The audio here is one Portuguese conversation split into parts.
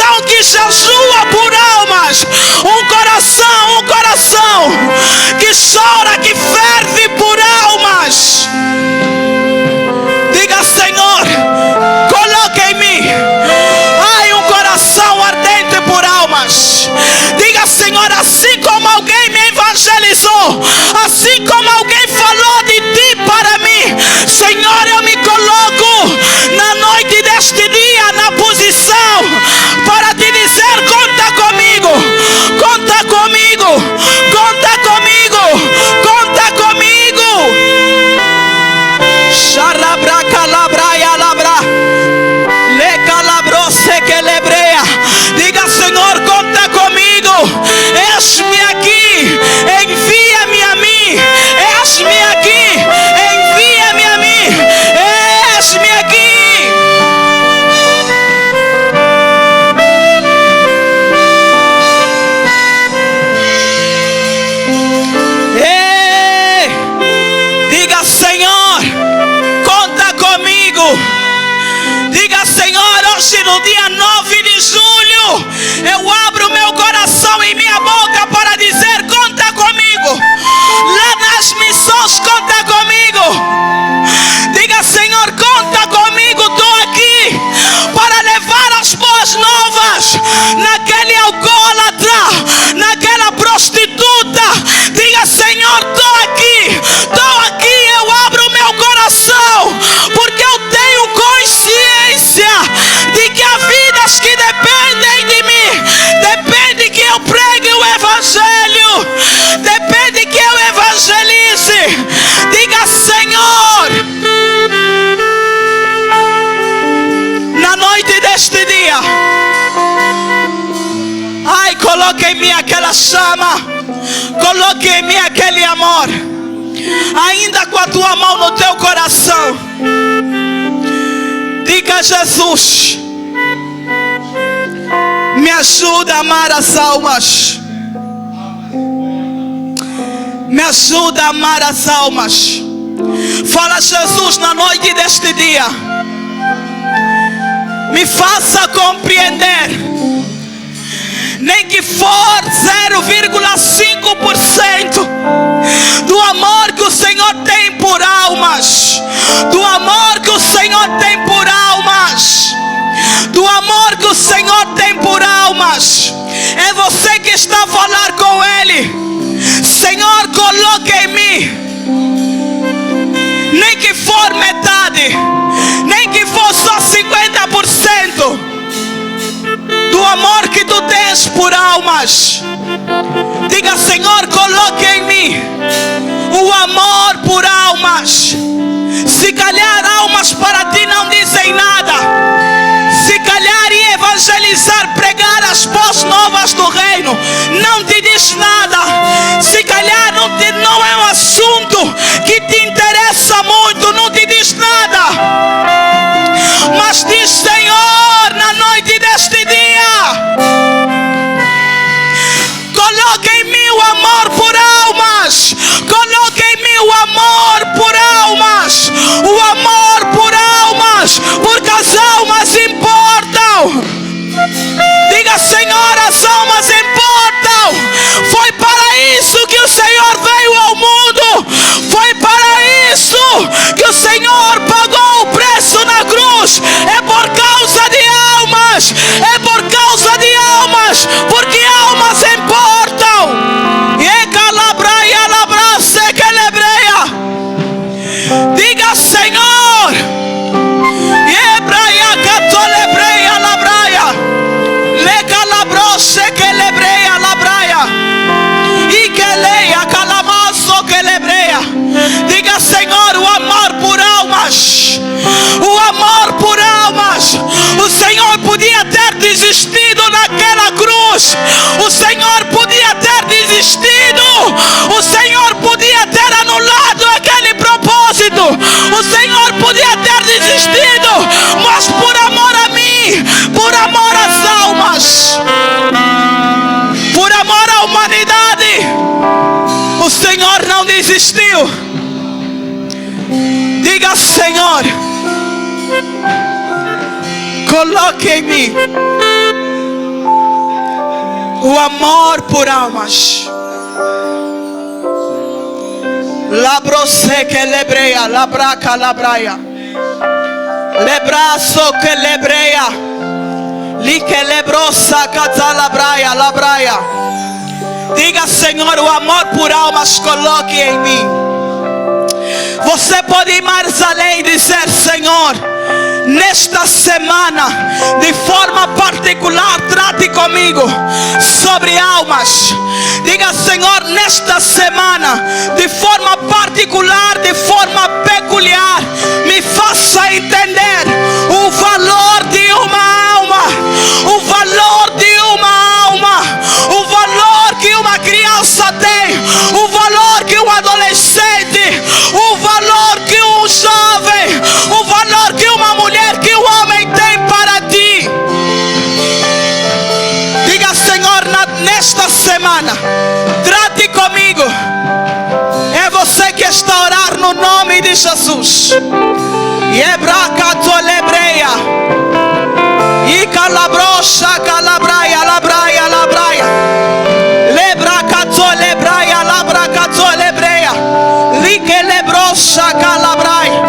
coração que jejua por almas, um coração que chora, que ferve por almas. Diga: Senhor, coloque em mim, ai, um coração ardente por almas. Diga: Senhor, assim como alguém me evangelizou, assim como alguém falou de ti para mim, Senhor, eu me coloco na noite deste dia na posição para te dizer: conta comigo, conta comigo, conta comigo, conta comigo. Xarabra calabraia labra, le calabro se que lebreia. Diga: Senhor, conta comigo, eis-me aqui, envia-me a mim, eis-me aqui, envia-me a mim, eis-me aqui. Diga: Senhor, conta comigo. Diga: Senhor, hoje no dia 9 de julho, eu abro meu coração e minha boca para dizer: conta comigo. Lá nas missões, conta comigo. Diga: Senhor, conta comigo. Estou aqui para levar as boas novas naquele alcoólatra, naquela prostituta. Diga: Senhor, estou aqui, eu abro meu coração, porque eu tenho consciência de que há vidas que dependem de mim, depende que eu pregue o evangelho, depende que eu evangelize. Diga: Senhor, na noite deste dia, ai, coloque em mim aquela chama, coloque em mim aquele amor, ainda com a tua mão no teu coração. Diga: Jesus, me ajuda a amar as almas, me ajuda a amar as almas. Fala: Jesus, na noite deste dia, me faça compreender, nem que for 0,5% do amor que o Senhor tem por almas, do amor que o Senhor tem por almas, do amor que o Senhor tem por almas. É você que está a falar com Ele. Senhor, coloque em mim, nem que for metade, nem que for só 50% do amor que tu tens por almas. Diga: Senhor, coloque em mim o amor por almas. Se calhar almas para ti não dizem nada, se calhar ir evangelizar, pregar as boas novas do reino não te diz nada, se calhar não é um assunto que te interessa muito, não te diz nada, mas diz: Senhor, na noite deste dia, coloque em mim o amor por almas, coloque em mim o amor por almas, o amor por almas, porque as almas importam. Diga: Senhor, as almas importam. Foi para isso que o Senhor veio ao mundo, foi para isso que o Senhor pagou o preço na cruz. É por causa de almas, é por causa de almas, porque almas importam. E calabraia labrace que lebreia. Diga: Senhor, e braia catolebreia labraia, le calabrose que lebreia labraia, e que leia calamaço que lebreia. Diga: Senhor, o amor por almas, o amor por almas. O Senhor podia ter desistido naquela cruz, o Senhor podia ter desistido, o Senhor podia ter anulado aquele propósito, o Senhor podia ter desistido, mas por amor a mim, por amor às almas, por amor à humanidade, o Senhor não desistiu. Diga: Senhor, coloque em mim O amor por almas. Labrose que lebreia, labraca, labraia. Lebraço que lebreia. Li que lebrosa, catalabraia, labraia. Diga, Senhor, o amor por almas coloque em mim. Você pode ir mais além e dizer, Senhor, nesta semana, de forma particular, trate comigo sobre almas. Diga, Senhor, nesta semana, de forma particular, de forma peculiar, me faça entender o valor de uma alma, o valor de uma alma, o valor que uma criança tem, o valor que um adolescente, o valor que um jovem, o valor que uma mulher, que um homem tem para ti. Diga, Senhor, nesta semana, trate comigo. É você que está a orar no nome de Jesus. Yebracatolebreia. E calabrocha, calabraia, labraia, labraia. Lebracatolebraia, labracatolebreia. Liquelebrocha, calabraia.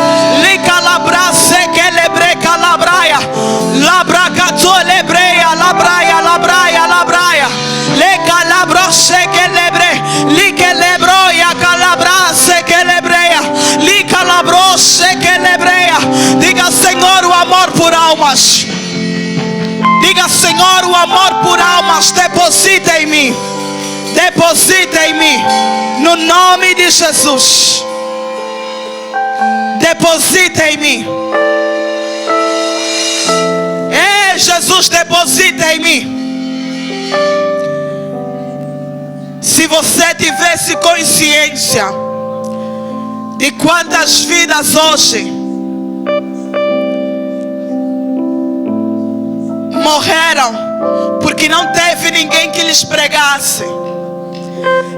Licalabrace, quelebre, calabraia. Labracatolebreia, labraia, labraia, labraia. Lecalabroche, quelebre. Liquelebroia, calabrace, quelebreia. Licalabroche, quelebreia. Diga, Senhor, o amor por almas. Diga, Senhor, o amor por almas, deposita em mim. Deposita em mim. No nome de Jesus. Deposita em mim. Jesus, deposita em mim. Se você tivesse consciência de quantas vidas hoje morreram porque não teve ninguém que lhes pregasse.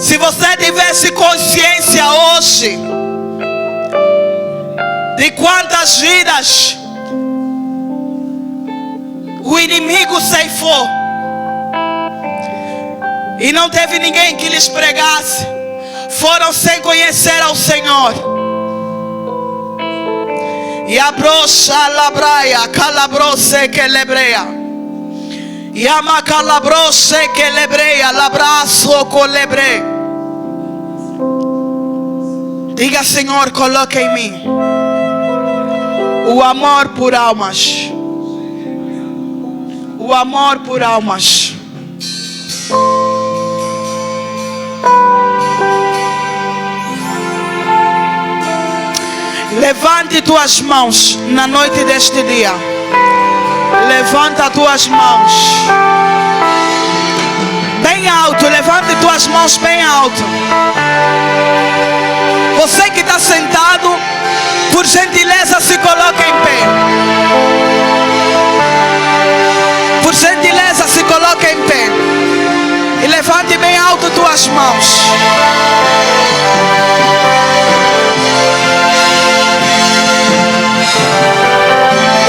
Se você tivesse consciência hoje de quantas vidas o inimigo ceifou e não teve ninguém que lhes pregasse, foram sem conhecer ao Senhor. E a brocha labraia, calabrose que lebreia. E a macalabrose que lebreia, labraço colebre. Diga, Senhor, coloque em mim o amor por almas. O amor por almas. Levante tuas mãos na noite deste dia. Levanta tuas mãos bem alto. Levante tuas mãos bem alto. Você que está sentado, por gentileza, se coloque em pé. Por gentileza, se coloque em pé. E levante bem alto tuas mãos.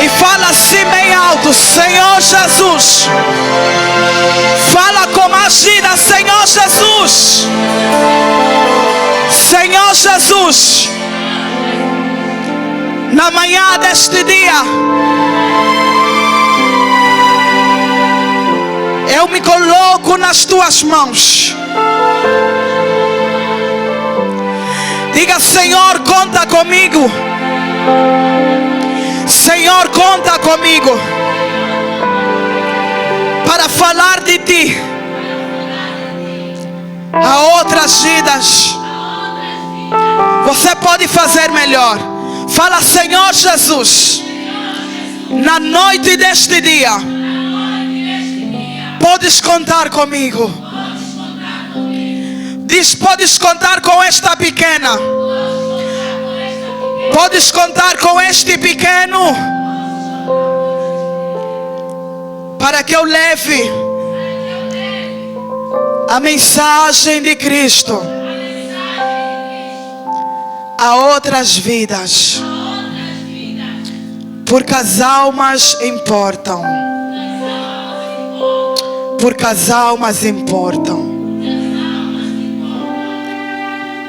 E fala assim bem alto: Senhor Jesus. Fala com agida: Senhor Jesus. Senhor Jesus. Na manhã deste dia, eu me coloco nas tuas mãos. Diga: Senhor, conta comigo. Senhor, conta comigo para falar de ti a outras vidas. Você pode fazer melhor. Fala: Senhor Jesus, na noite deste dia, podes contar comigo. Diz: podes contar com esta pequena. Podes contar com este pequeno, para que eu leve a mensagem de Cristo a outras vidas, porque as almas importam. Porque as almas importam.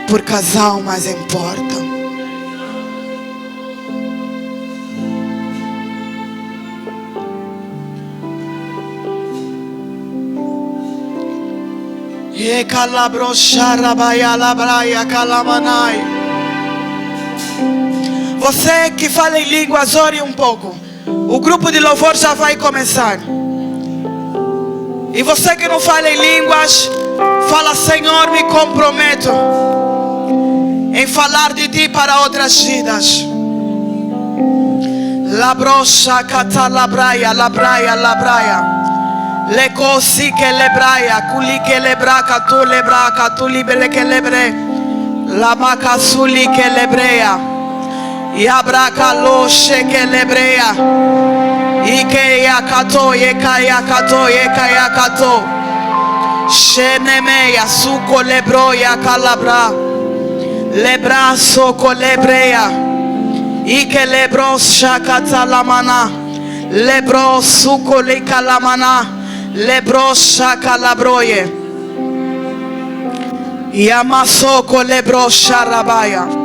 Porque as almas importam. E calabroxarabaia labraia calamanai. Você que fala em línguas, ore um pouco. O grupo de louvor já vai começar. E você que não fala em línguas, fala: Senhor, me comprometo em falar de Ti para outras vidas. Labrocha catalabraia, labraia, labraia. Lecosi que lebraia, culi que lebraca, tu lebraca, tu libere que lebre. La macasuli que lebreia. E abraca loche que lebreia. E que yakato, e kayakato, e kayakato. Shenemeia, suco lebroia calabra. Lebraço colebreia. E que lebros shakatalamana. Lebros suco le calamana. Lebros shakalabroye. E amassou colebros sharabaia.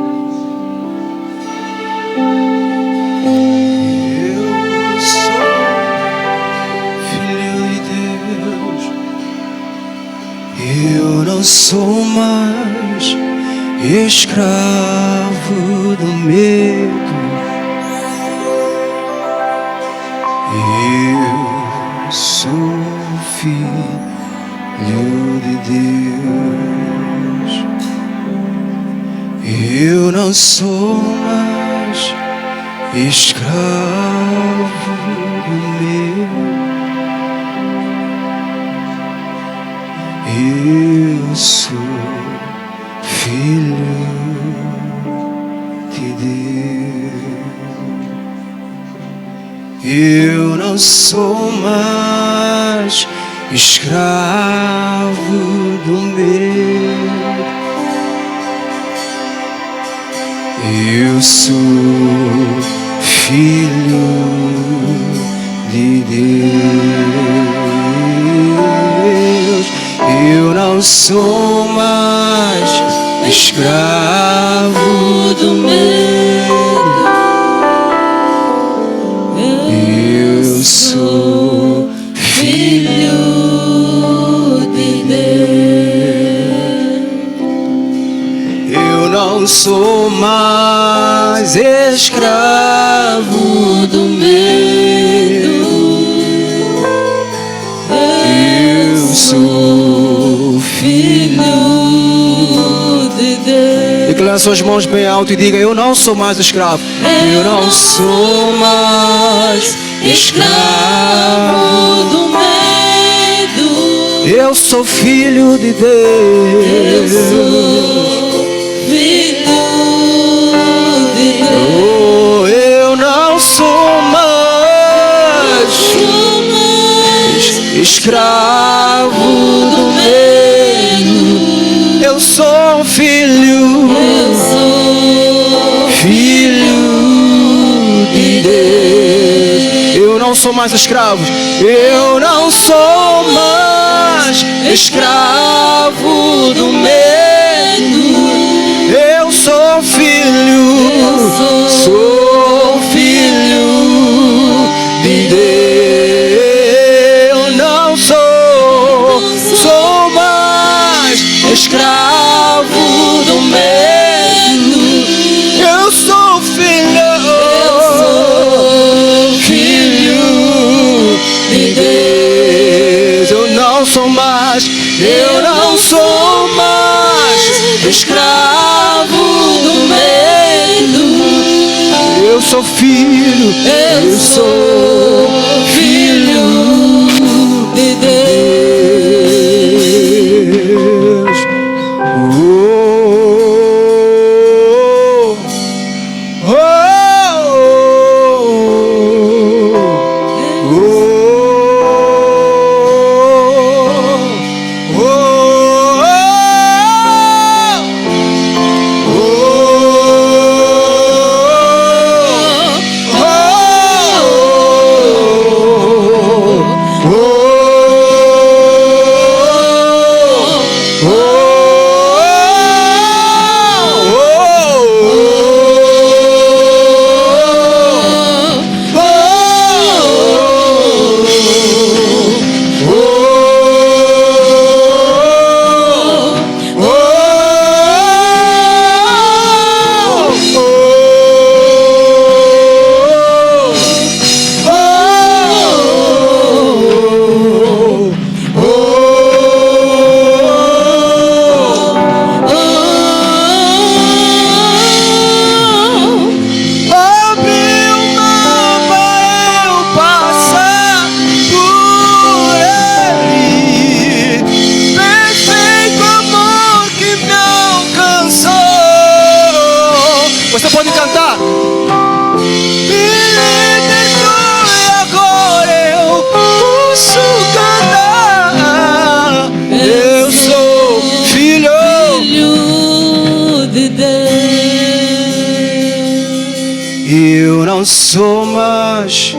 Eu não sou mais escravo do medo. Eu sou filho de Deus. Eu não sou mais escravo do medo. Eu sou filho de Deus. Eu não sou mais escravo do medo. Eu sou filho de Deus. Eu não sou mais escravo do medo. Eu sou filho de Deus. Eu não sou mais escravo do medo. Eu sou filho de Deus. Declare suas mãos bem alto e diga: eu não sou mais escravo. Eu não sou mais escravo do medo. Eu sou filho de Deus. Eu sou filho de Deus. Oh, eu não sou mais escravo do medo. Eu sou filho. Eu sou filho de Deus. Eu não sou mais escravo. Eu não sou mais escravo do medo. Eu sou filho. Eu sou filho de Deus. Eu não sou mais escravo do medo. Eu sou filho. Eu sou filho de Deus. Eu não sou mais escravo do medo. Eu sou filho. Eu sou filho de Deus. sou mais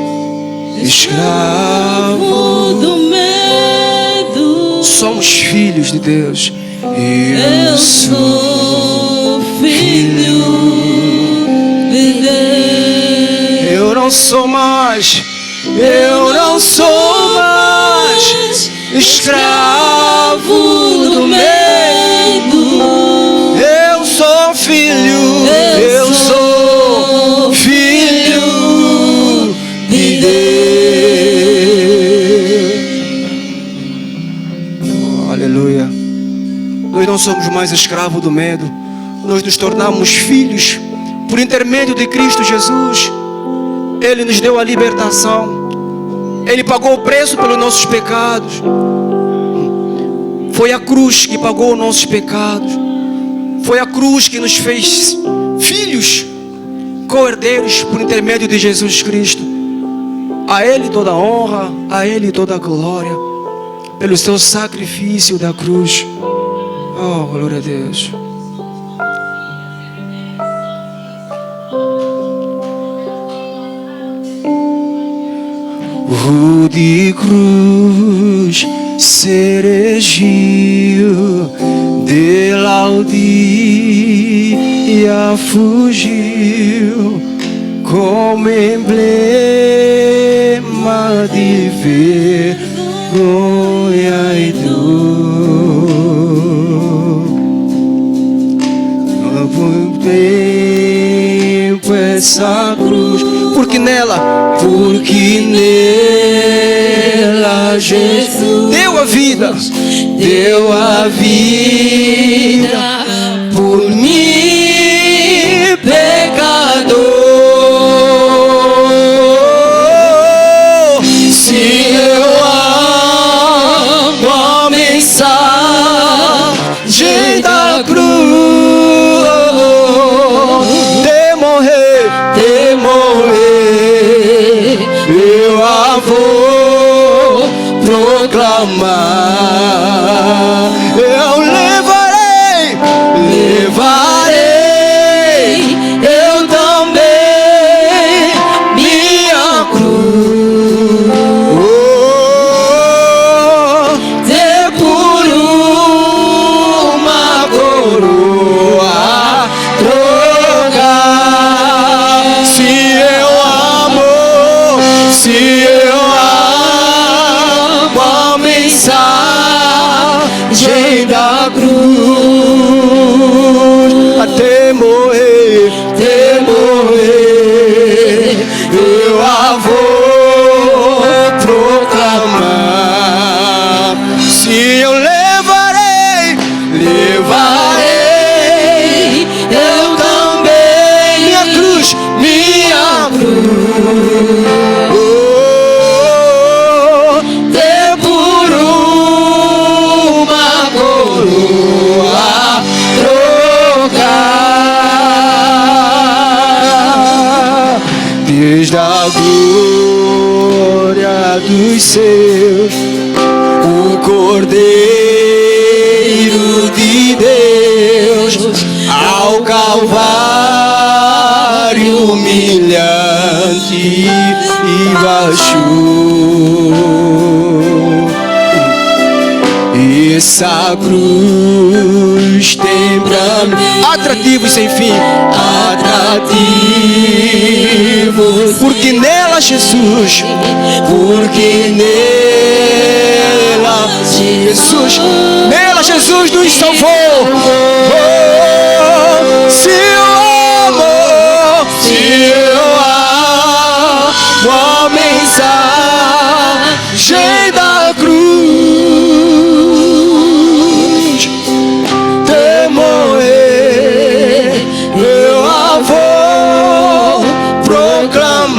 escravo do medo. Somos filhos de Deus. Eu sou filho de Deus. Eu não sou mais escravo do medo. Eu sou filho, eu sou filho de Deus. Aleluia. Nós não somos mais escravos do medo. Nós nos tornamos filhos por intermédio de Cristo Jesus. Ele nos deu a libertação. Ele pagou o preço pelos nossos pecados. Foi a cruz que pagou os nossos pecados. Foi a cruz que nos fez filhos, co-herdeiros por intermédio de Jesus Cristo. A Ele toda a honra, a Ele toda a glória, pelo seu sacrifício da cruz. Oh, glória a Deus. Rude cruz se erigiu, dela aldeia fugiu, como emblema de vergonha e dor. Por tempo essa cruz, porque nela Jesus deu a vida por mim, pecador. Se eu amo a mensagem da cruz, de morrer, eu a vou proclamar. Eu levarei eu também minha cruz, ter por uma coroa trocar. Se eu amo a mensagem da cruz, até morrer, eu a vou proclamar. Se eu levarei eu também minha cruz. Desde a glória dos céus, o Cordeiro de Deus ao Calvário humilhante e baixou. Essa cruz tem pra mim atrativo e sem fim, porque nela Jesus, nela Jesus nos salvou. Se eu amo a mensagem da cruz, de morrer, eu a vou proclamar.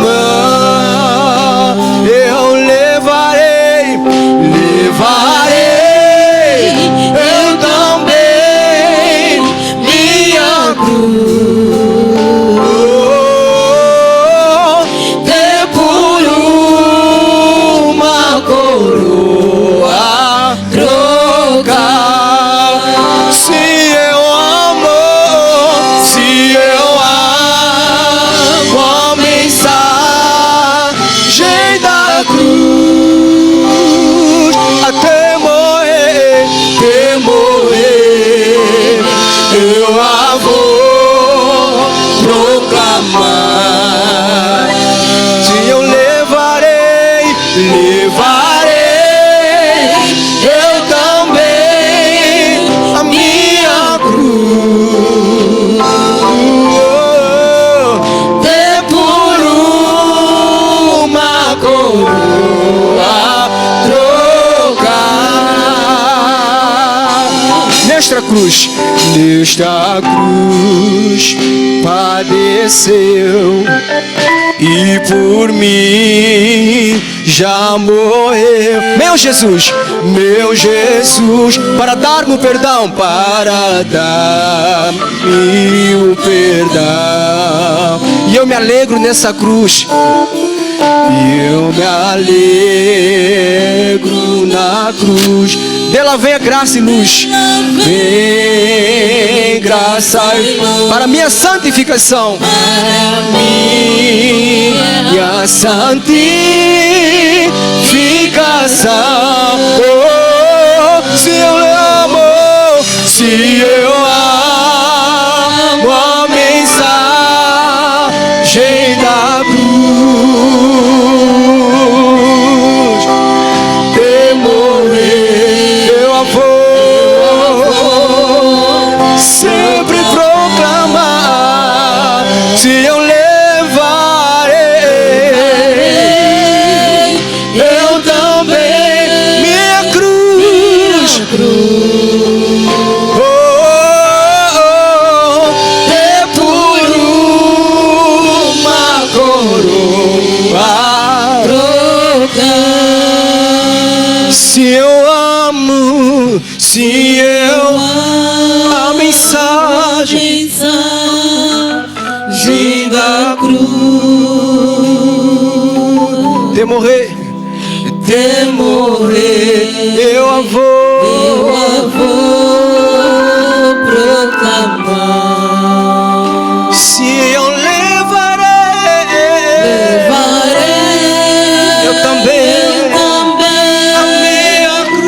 Eu levarei nesta cruz padeceu e por mim já morreu. Meu Jesus, para dar-me o perdão, para dar-me o perdão. E eu me alegro nessa cruz. E eu me alegro na cruz. Dela vem a graça e luz. Vem graça e luz para minha santificação. Para minha santificação. Oh, se eu amo a mensagem da cruz, de morrer eu vou sempre proclamar. Se eu levarei eu também minha cruz. Se eu amo a mensagem da cruz, de morrer eu vou proclamar. Se eu levarei eu também a minha cruz.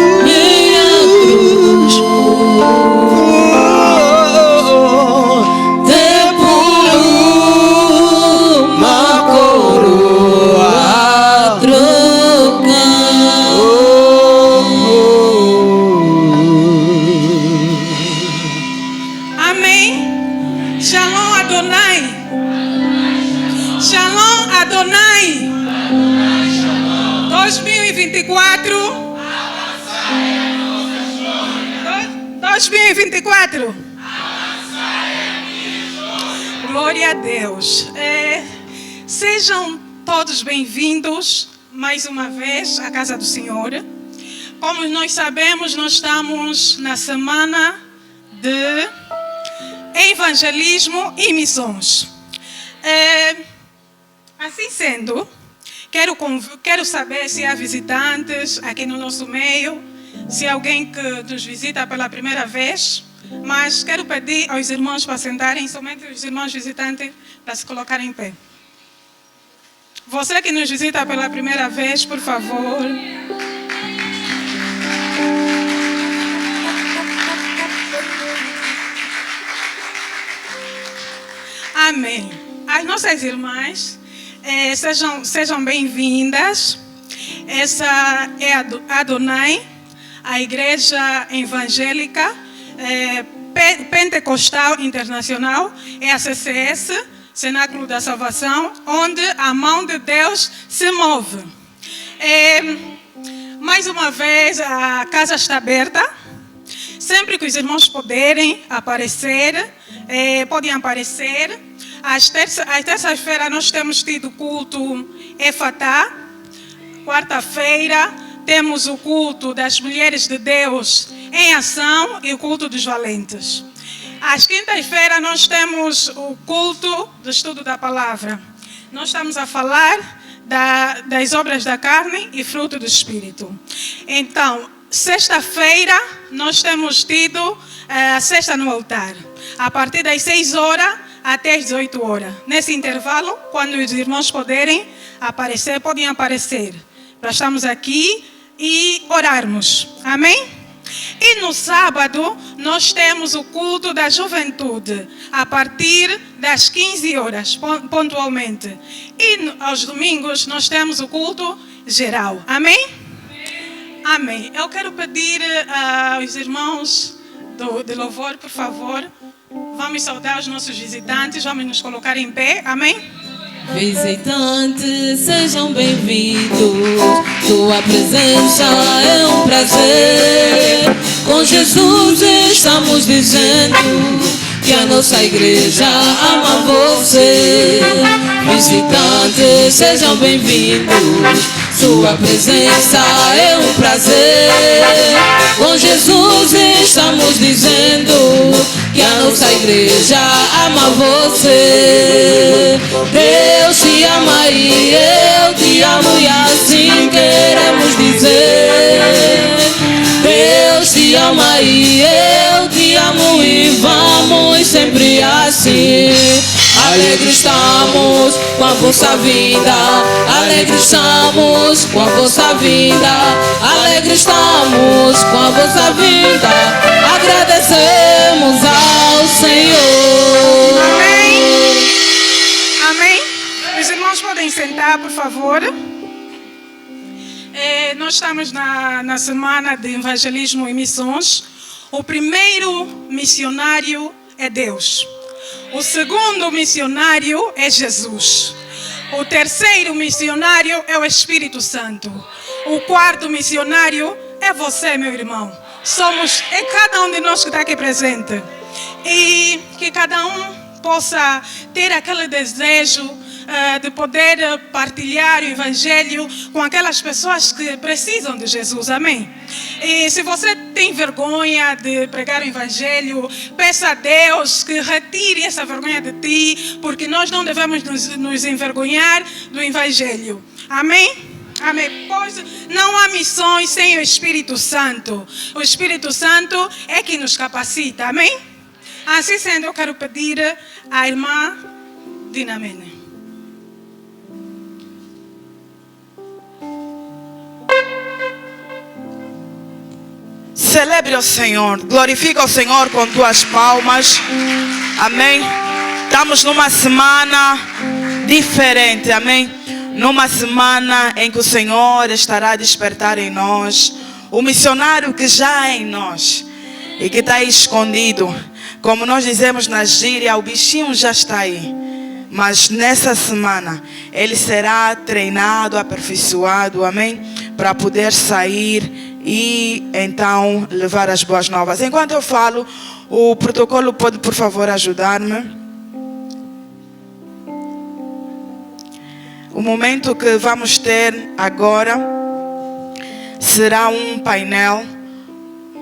Shalom Adonai. 2024. Glória a Deus. Sejam todos bem-vindos mais uma vez à casa do Senhor. Como nós sabemos, nós estamos na semana de evangelismo e missões. Assim sendo, quero saber se há visitantes aqui no nosso meio, se há alguém que nos visita pela primeira vez, mas quero pedir aos irmãos para sentarem, somente os irmãos visitantes, para se colocarem em pé. Você que nos visita pela primeira vez, por favor. Amém. As nossas irmãs, sejam bem-vindas. Essa é a Adonai, a Igreja Evangélica Pentecostal Internacional, é a CCS, Cenáculo da Salvação, onde a mão de Deus se move. Mais uma vez, a casa está aberta. Sempre que os irmãos puderem aparecer, podem aparecer. Às terças-feiras nós temos tido culto Efatá. Quarta-feira temos o culto das mulheres de Deus em ação e o culto dos valentes. Às quintas-feiras nós temos o culto do estudo da palavra. Nós estamos a falar das obras da carne e fruto do Espírito. Então, sexta-feira nós temos tido a sexta no altar. A partir das 6 horas até as 18 horas. Nesse intervalo, quando os irmãos puderem aparecer, podem aparecer. Para estarmos aqui e orarmos. Amém? E no sábado, nós temos o culto da juventude, a partir das 15 horas, pontualmente. E aos domingos, nós temos o culto geral. Amém? Amém. Eu quero pedir aos irmãos de louvor, por favor, vamos saudar os nossos visitantes, vamos nos colocar em pé. Amém? Visitantes, sejam bem-vindos. Tua presença é um prazer. Com Jesus estamos dizendo que a nossa igreja ama você. Visitantes, sejam bem-vindos. Sua presença é um prazer. Com Jesus estamos dizendo que a nossa igreja ama você. Deus te ama e eu te amo, e assim queremos dizer. Deus te ama e eu te amo, e vamos sempre assim. Alegre estamos com a vossa vinda, alegre estamos com a vossa vinda, alegre estamos com a vossa vinda, agradecemos ao Senhor. Amém. Amém. Os irmãos podem sentar, por favor. Nós estamos na semana de evangelismo e missões. O primeiro missionário é Deus. O segundo missionário é Jesus. O terceiro missionário é o Espírito Santo. O quarto missionário é você, meu irmão. É cada um de nós que está aqui presente. E que cada um possa ter aquele desejo de poder partilhar o Evangelho com aquelas pessoas que precisam de Jesus, amém? E se você tem vergonha de pregar o Evangelho, peça a Deus que retire essa vergonha de ti, porque nós não devemos nos envergonhar do Evangelho, amém? Amém. Pois não há missões sem o Espírito Santo. O Espírito Santo é que nos capacita, amém? Assim sendo, eu quero pedir à irmã Dinamene. Celebre o Senhor, glorifica o Senhor com tuas palmas, amém? Estamos numa semana diferente, amém? Numa semana em que o Senhor estará a despertar em nós o missionário que já é em nós e que está aí escondido. Como nós dizemos na gíria, o bichinho já está aí. Mas nessa semana ele será treinado, aperfeiçoado, amém? Para poder sair e então levar as boas novas. Enquanto eu falo, o protocolo pode, por favor, ajudar-me. O momento que vamos ter agora será um painel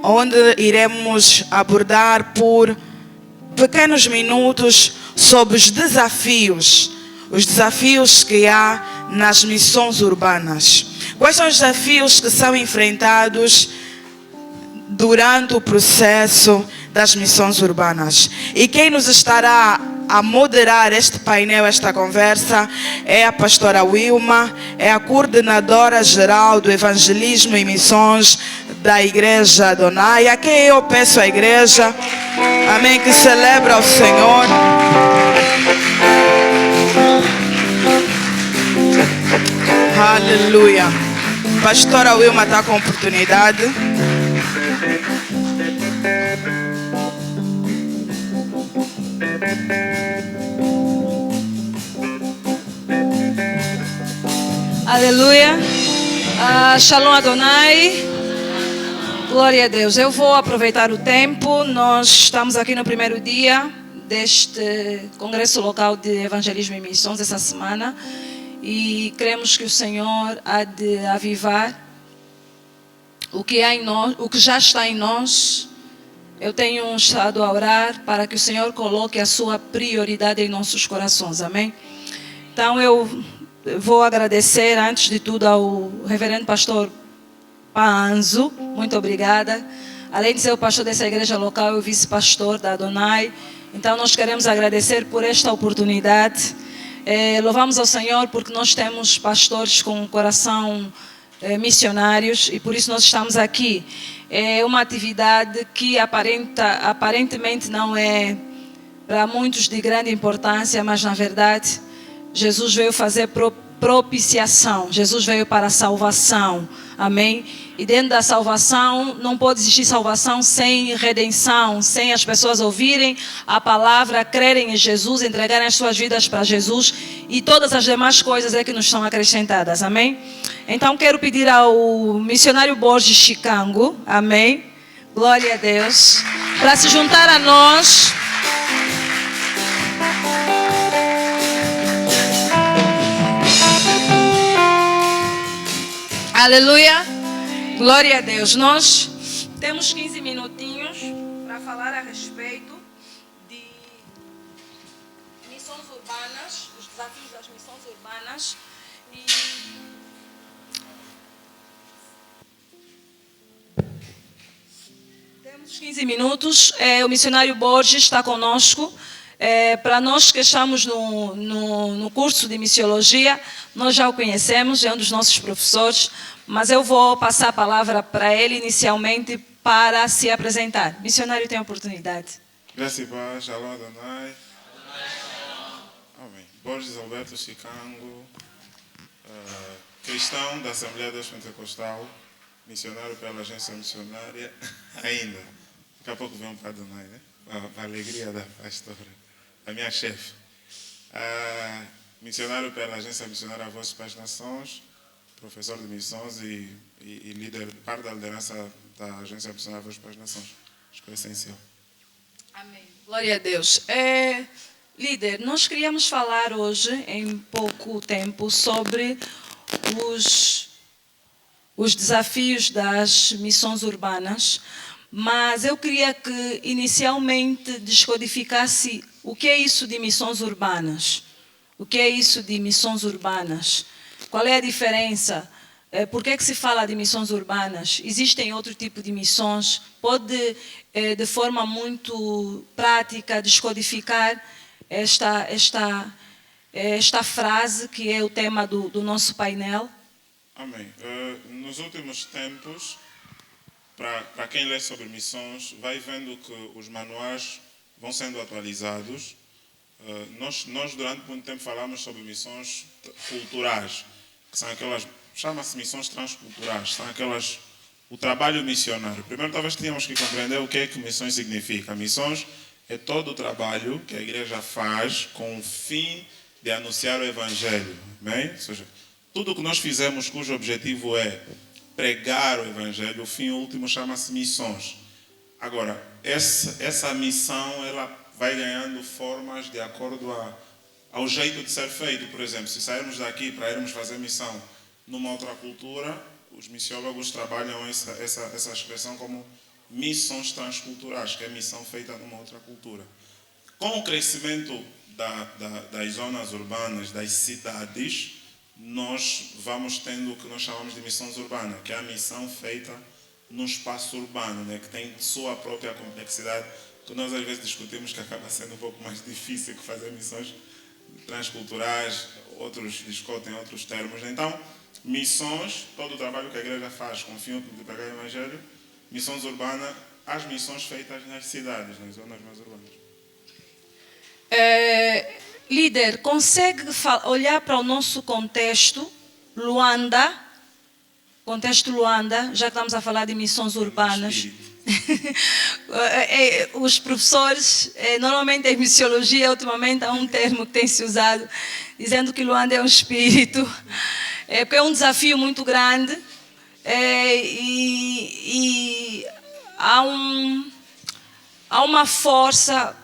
onde iremos abordar por pequenos minutos sobre os desafios que há nas missões urbanas. Quais são os desafios que são enfrentados durante o processo das missões urbanas? E quem nos estará a moderar este painel, esta conversa, é a pastora Wilma, é a coordenadora geral do evangelismo e missões da Igreja Adonai, a quem eu peço à igreja, amém, que celebra o Senhor. Aleluia. Pastora Wilma está com oportunidade. Aleluia. Shalom Adonai. Glória a Deus. Eu vou aproveitar o tempo. Nós estamos aqui no primeiro dia deste congresso local de evangelismo e missões essa semana. E cremos que o Senhor há de avivar o que há em nós, o que já está em nós. Eu tenho estado a orar para que o Senhor coloque a sua prioridade em nossos corações, amém? Então eu vou agradecer antes de tudo ao reverendo pastor Panzo, muito obrigada. Além de ser o pastor dessa igreja local, eu vice-pastor da Adonai. Então nós queremos agradecer por esta oportunidade. Louvamos ao Senhor porque nós temos pastores com coração missionários e por isso nós estamos aqui. É uma atividade que aparentemente não é para muitos de grande importância, mas na verdade Jesus veio fazer propiciação, Jesus veio para a salvação, amém? E dentro da salvação, não pode existir salvação sem redenção, sem as pessoas ouvirem a palavra, crerem em Jesus, entregarem as suas vidas para Jesus e todas as demais coisas que nos são acrescentadas, amém? Então quero pedir ao missionário Borges Chicango, amém? Glória a Deus. Para se juntar a nós. Aleluia. Glória a Deus. Nós temos 15 minutinhos para falar a respeito de missões urbanas, os desafios das missões urbanas. E temos 15 minutos. O missionário Borges está conosco. Para nós que estamos no curso de missiologia, nós já o conhecemos, é um dos nossos professores, mas eu vou passar a palavra para ele inicialmente para se apresentar. Missionário tem a oportunidade. Graça e paz, Shalom Adonai. Amém. Borges Alberto Chicango, cristão da Assembleia de Deus Pentecostal, missionário pela agência missionária, ainda. Daqui a pouco vem para Adonai, né? A alegria da pastora, a minha chefe. Missionário pela agência missionária Voz para as Nações, professor de missões e líder, parte da liderança da agência missionária Voz para as Nações. Acho que é essencial. Amém. Glória a Deus. Líder, nós queríamos falar hoje, em pouco tempo, sobre os desafios das missões urbanas, mas eu queria que inicialmente descodificasse o que é isso de missões urbanas. O que é isso de missões urbanas? Qual é a diferença? Por que é que se fala de missões urbanas? Existem outro tipo de missões? Pode, de forma muito prática, descodificar esta frase que é o tema do nosso painel? Amém. Nos últimos tempos, para quem lê sobre missões, vai vendo que os manuais vão sendo atualizados. Nós durante muito tempo falamos sobre missões culturais, que são aquelas, chama-se missões transculturais, são aquelas, o trabalho missionário. Primeiro talvez tínhamos que compreender o que é que missões significa. Missões é todo o trabalho que a igreja faz com o fim de anunciar o evangelho. Bem? Ou seja, tudo o que nós fizemos cujo objetivo é pregar o evangelho, o fim último chama-se missões. Agora, essa missão, ela vai ganhando formas de acordo ao jeito de ser feito. Por exemplo, se sairmos daqui para irmos fazer missão numa outra cultura, os missiólogos trabalham essa expressão como missões transculturais, que é missão feita numa outra cultura. Com o crescimento das zonas urbanas, das cidades, nós vamos tendo o que nós chamamos de missões urbanas, que é a missão feita no espaço urbano, né, que tem sua própria complexidade, que nós às vezes discutimos que acaba sendo um pouco mais difícil que fazer missões transculturais, outros discutem outros termos. Então, missões, todo o trabalho que a igreja faz com o fim de pregar o evangelho, missões urbanas, as missões feitas nas cidades, nas zonas mais urbanas. Líder, consegue olhar para o nosso contexto, Luanda, já que estamos a falar de missões urbanas. Os professores, normalmente em missiologia, ultimamente há um termo que tem se usado, dizendo que Luanda é um espírito, porque é um desafio muito grande e há uma força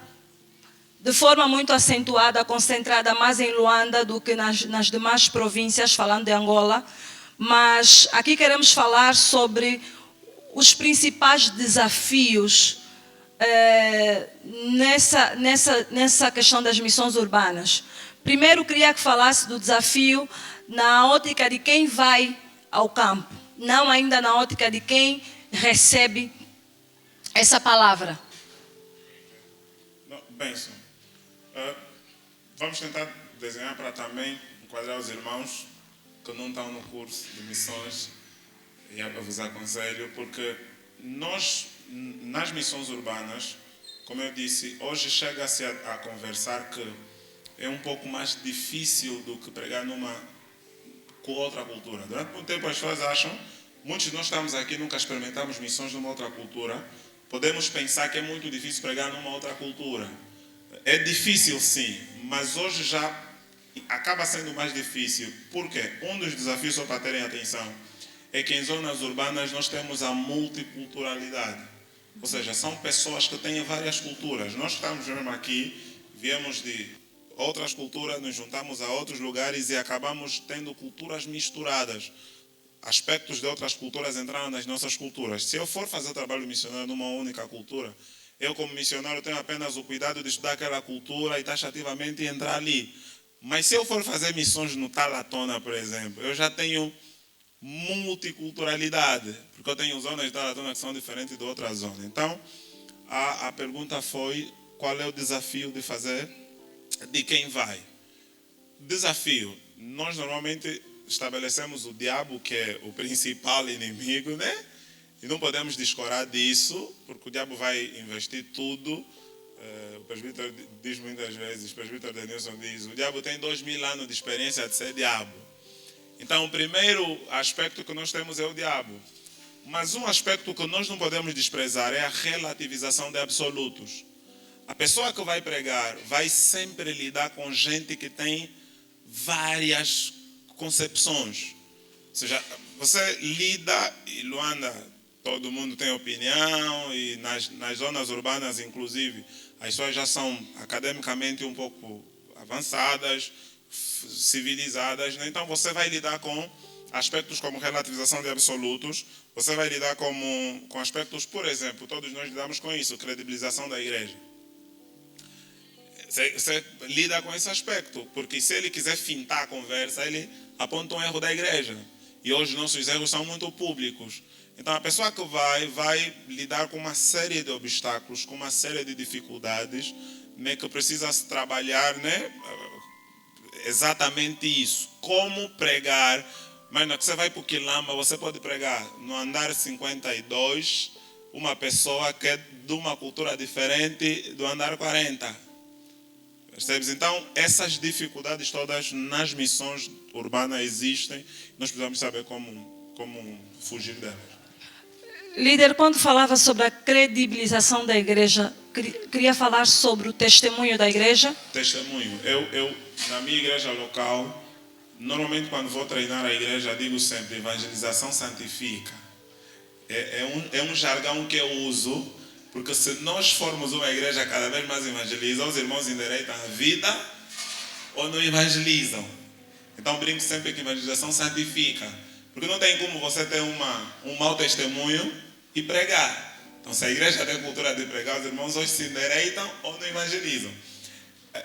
de forma muito acentuada, concentrada mais em Luanda do que nas demais províncias, falando de Angola. Mas aqui queremos falar sobre os principais desafios nessa questão das missões urbanas. Primeiro, queria que falasse do desafio na ótica de quem vai ao campo, não ainda na ótica de quem recebe essa palavra. Benção. Vamos tentar desenhar para também enquadrar os irmãos que não estão no curso de missões, e eu vos aconselho, porque nós, nas missões urbanas, como eu disse, hoje chega-se a conversar que é um pouco mais difícil do que pregar com outra cultura. Durante muito tempo as pessoas acham, muitos de nós estamos aqui, nunca experimentamos missões numa outra cultura, podemos pensar que é muito difícil pregar numa outra cultura. É difícil sim, mas hoje já acaba sendo mais difícil. Por quê? Um dos desafios, só para terem atenção, é que em zonas urbanas nós temos a multiculturalidade. Ou seja, são pessoas que têm várias culturas. Nós estamos mesmo aqui, viemos de outras culturas, nos juntamos a outros lugares e acabamos tendo culturas misturadas. Aspectos de outras culturas entraram nas nossas culturas. Se eu for fazer trabalho missionário numa única cultura, eu como missionário tenho apenas o cuidado de estudar aquela cultura e taxativamente entrar ali. Mas se eu for fazer missões no Talatona, por exemplo, eu já tenho multiculturalidade, porque eu tenho zonas de Talatona que são diferentes de outra zona. Então, a pergunta foi, qual é o desafio de fazer, de quem vai? Desafio, nós normalmente estabelecemos o diabo, que é o principal inimigo, né? E não podemos descorar disso, porque o diabo vai investir tudo. O presbítero diz muitas vezes, o presbítero Denilson diz, o diabo tem 2000 anos de experiência de ser diabo. Então, o primeiro aspecto que nós temos é o diabo. Mas um aspecto que nós não podemos desprezar é a relativização de absolutos. A pessoa que vai pregar vai sempre lidar com gente que tem várias concepções. Ou seja, você lida, e Luanda, todo mundo tem opinião, e nas zonas urbanas, inclusive, as pessoas já são academicamente um pouco avançadas, civilizadas, né? Então você vai lidar com aspectos como relativização de absolutos, você vai lidar com aspectos, por exemplo, todos nós lidamos com isso, credibilização da igreja. Você lida com esse aspecto, porque se ele quiser fintar a conversa, ele aponta um erro da igreja. E hoje nossos erros são muito públicos. Então a pessoa que vai lidar com uma série de obstáculos, com uma série de dificuldades, né, que precisa se trabalhar, né, exatamente isso. Como pregar. Mas não, que você vai para o Quilamba, você pode pregar no andar 52, uma pessoa que é de uma cultura diferente do andar 40. Percebes? Então, essas dificuldades todas nas missões urbanas existem. Nós precisamos saber como fugir delas. Líder, quando falava sobre a credibilização da igreja, queria falar sobre o testemunho da igreja? Testemunho. Eu na minha igreja local, normalmente quando vou treinar a igreja, digo sempre, evangelização santifica. É um jargão que eu uso, porque se nós formos uma igreja cada vez mais evangeliza, os irmãos endireitam a vida ou não evangelizam. Então brinco sempre que evangelização santifica. Porque não tem como você ter um mau testemunho e pregar. Então se a igreja tem cultura de pregar, os irmãos hoje se endireitam ou não evangelizam.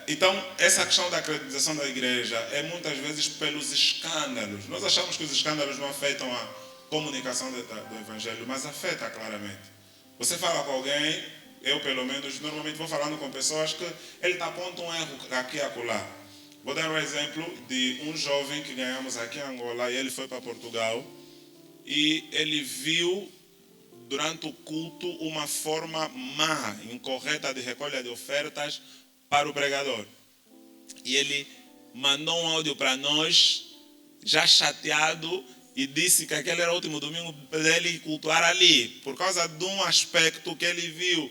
Então essa questão da credibilização da igreja é muitas vezes pelos escândalos. Nós achamos que os escândalos não afetam a comunicação do evangelho, mas afeta claramente. Você fala com alguém, eu pelo menos, normalmente vou falando com pessoas que ele aponta um erro aqui e acolá. Vou dar um exemplo de um jovem que ganhamos aqui em Angola, e ele foi para Portugal, e ele viu durante o culto uma forma má, incorreta de recolha de ofertas para o pregador. E ele mandou um áudio para nós, já chateado, e disse que aquele era o último domingo dele cultuar ali, por causa de um aspecto que ele viu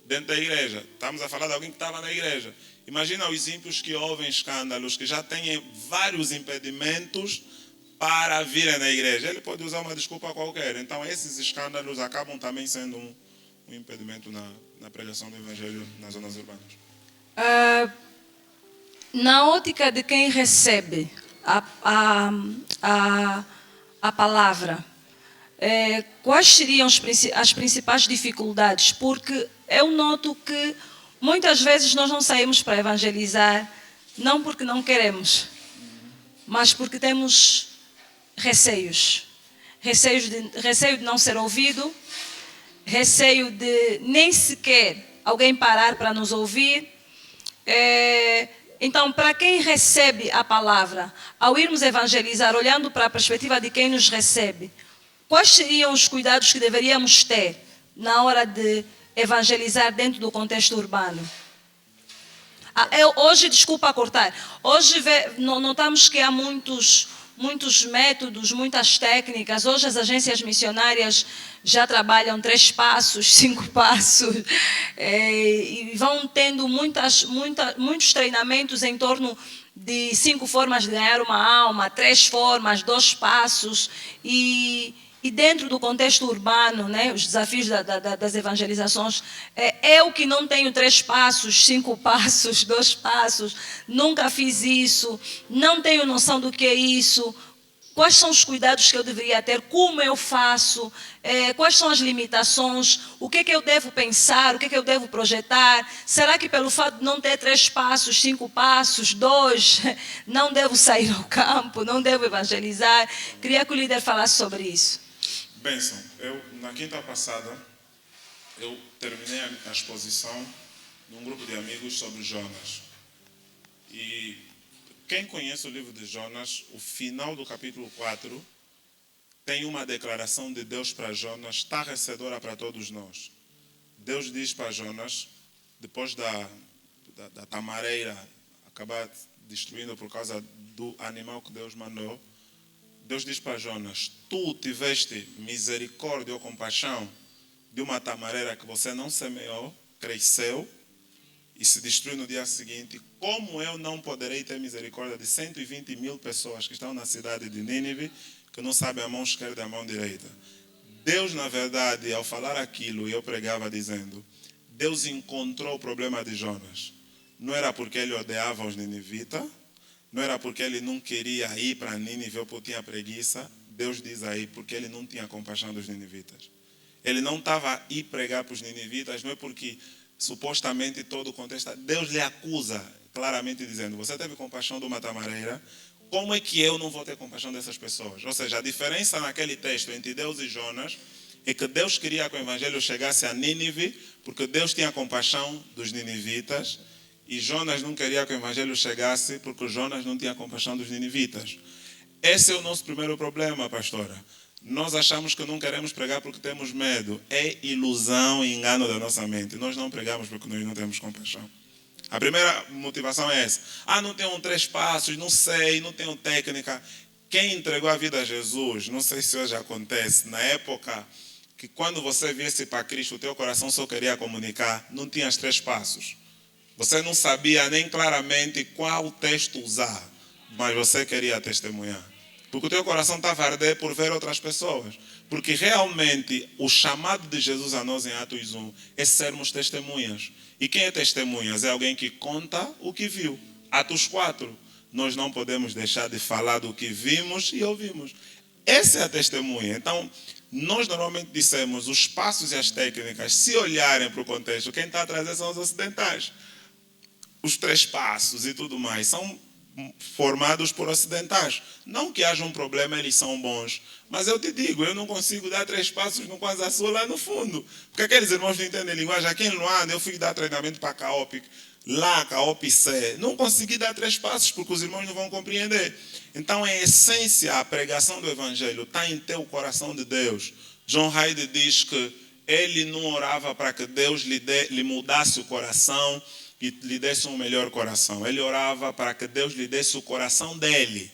dentro da igreja. Estamos a falar de alguém que estava na igreja. Imagina os ímpios que ouvem escândalos, que já têm vários impedimentos para virem na igreja. Ele pode usar uma desculpa qualquer. Então esses escândalos acabam também sendo um impedimento na pregação do evangelho nas zonas urbanas. Na ótica de quem recebe a palavra, quais seriam as principais dificuldades? Porque eu noto que muitas vezes nós não saímos para evangelizar, não porque não queremos, mas porque temos receios. Receio de não ser ouvido, receio de nem sequer alguém parar para nos ouvir. Então, para quem recebe a palavra, ao irmos evangelizar, olhando para a perspectiva de quem nos recebe, quais seriam os cuidados que deveríamos ter na hora de evangelizar dentro do contexto urbano? Hoje, desculpa cortar, hoje notamos que há muitos métodos, muitas técnicas. Hoje as agências missionárias já trabalham 3 passos, 5 passos, e vão tendo muitos treinamentos em torno de 5 formas de ganhar uma alma, 3 formas, 2 passos, e E dentro do contexto urbano, né, os desafios das evangelizações, eu que não tenho 3 passos, 5 passos, 2 passos, nunca fiz isso, não tenho noção do que é isso, quais são os cuidados que eu deveria ter, como eu faço, quais são as limitações, o que é que eu devo pensar, o que é que eu devo projetar, será que pelo fato de não ter 3 passos, 5 passos, 2, não devo sair ao campo, não devo evangelizar? Queria que o líder falasse sobre isso. Benção, na quinta passada, eu terminei a exposição num grupo de amigos sobre Jonas. E quem conhece o livro de Jonas, o final do capítulo 4, tem uma declaração de Deus para Jonas, estarrecedora para todos nós. Deus diz para Jonas, depois da tamareira acabar destruindo por causa do animal que Deus mandou, Deus diz para Jonas, tu tiveste misericórdia ou compaixão de uma tamareira que você não semeou, cresceu e se destruiu no dia seguinte. Como eu não poderei ter misericórdia de 120.000 pessoas que estão na cidade de Nínive, que não sabem a mão esquerda e a mão direita? Deus, na verdade, ao falar aquilo, eu pregava dizendo, Deus encontrou o problema de Jonas. Não era porque ele odiava os ninivitas, não era porque ele não queria ir para Nínive ou porque tinha preguiça. Deus diz aí, porque ele não tinha compaixão dos ninivitas. Ele não estava a ir pregar para os ninivitas, não é porque supostamente todo o contexto. Deus lhe acusa, claramente dizendo, você teve compaixão de uma tamareira, como é que eu não vou ter compaixão dessas pessoas? Ou seja, a diferença naquele texto entre Deus e Jonas é que Deus queria que o evangelho chegasse a Nínive, porque Deus tinha compaixão dos ninivitas, e Jonas não queria que o evangelho chegasse porque Jonas não tinha compaixão dos ninivitas. Esse é o nosso primeiro problema, pastora. Nós achamos que não queremos pregar porque temos medo. É ilusão e engano da nossa mente. Nós não pregamos porque nós não temos compaixão. A primeira motivação é essa. Não tenho 3 passos, não sei, não tenho técnica. Quem entregou a vida a Jesus, não sei se hoje acontece, na época que quando você viesse para Cristo, o teu coração só queria comunicar, não tinha os 3 passos. Você não sabia nem claramente qual texto usar, mas você queria testemunhar. Porque o teu coração estava a arder por ver outras pessoas. Porque realmente o chamado de Jesus a nós em Atos 1 é sermos testemunhas. E quem é testemunhas? É alguém que conta o que viu. Atos 4. Nós não podemos deixar de falar do que vimos e ouvimos. Essa é a testemunha. Então, nós normalmente dissemos os passos e as técnicas, se olharem para o contexto, quem está a trazer são os ocidentais. Os 3 passos e tudo mais são formados por ocidentais. Não que haja um problema, eles são bons. Mas eu te digo, eu não consigo dar 3 passos no Kwanzaa Sul lá no fundo. Porque aqueles irmãos não entendem linguagem. Aqui em Luanda eu fui dar treinamento para a CAOP. Lá, CAOP C. Não consegui dar 3 passos porque os irmãos não vão compreender. Então, em essência, a pregação do Evangelho está em ter o coração de Deus. John Hyde diz que ele não orava para que Deus lhe mudasse o coração e lhe desse um melhor coração. Ele orava para que Deus lhe desse o coração dele.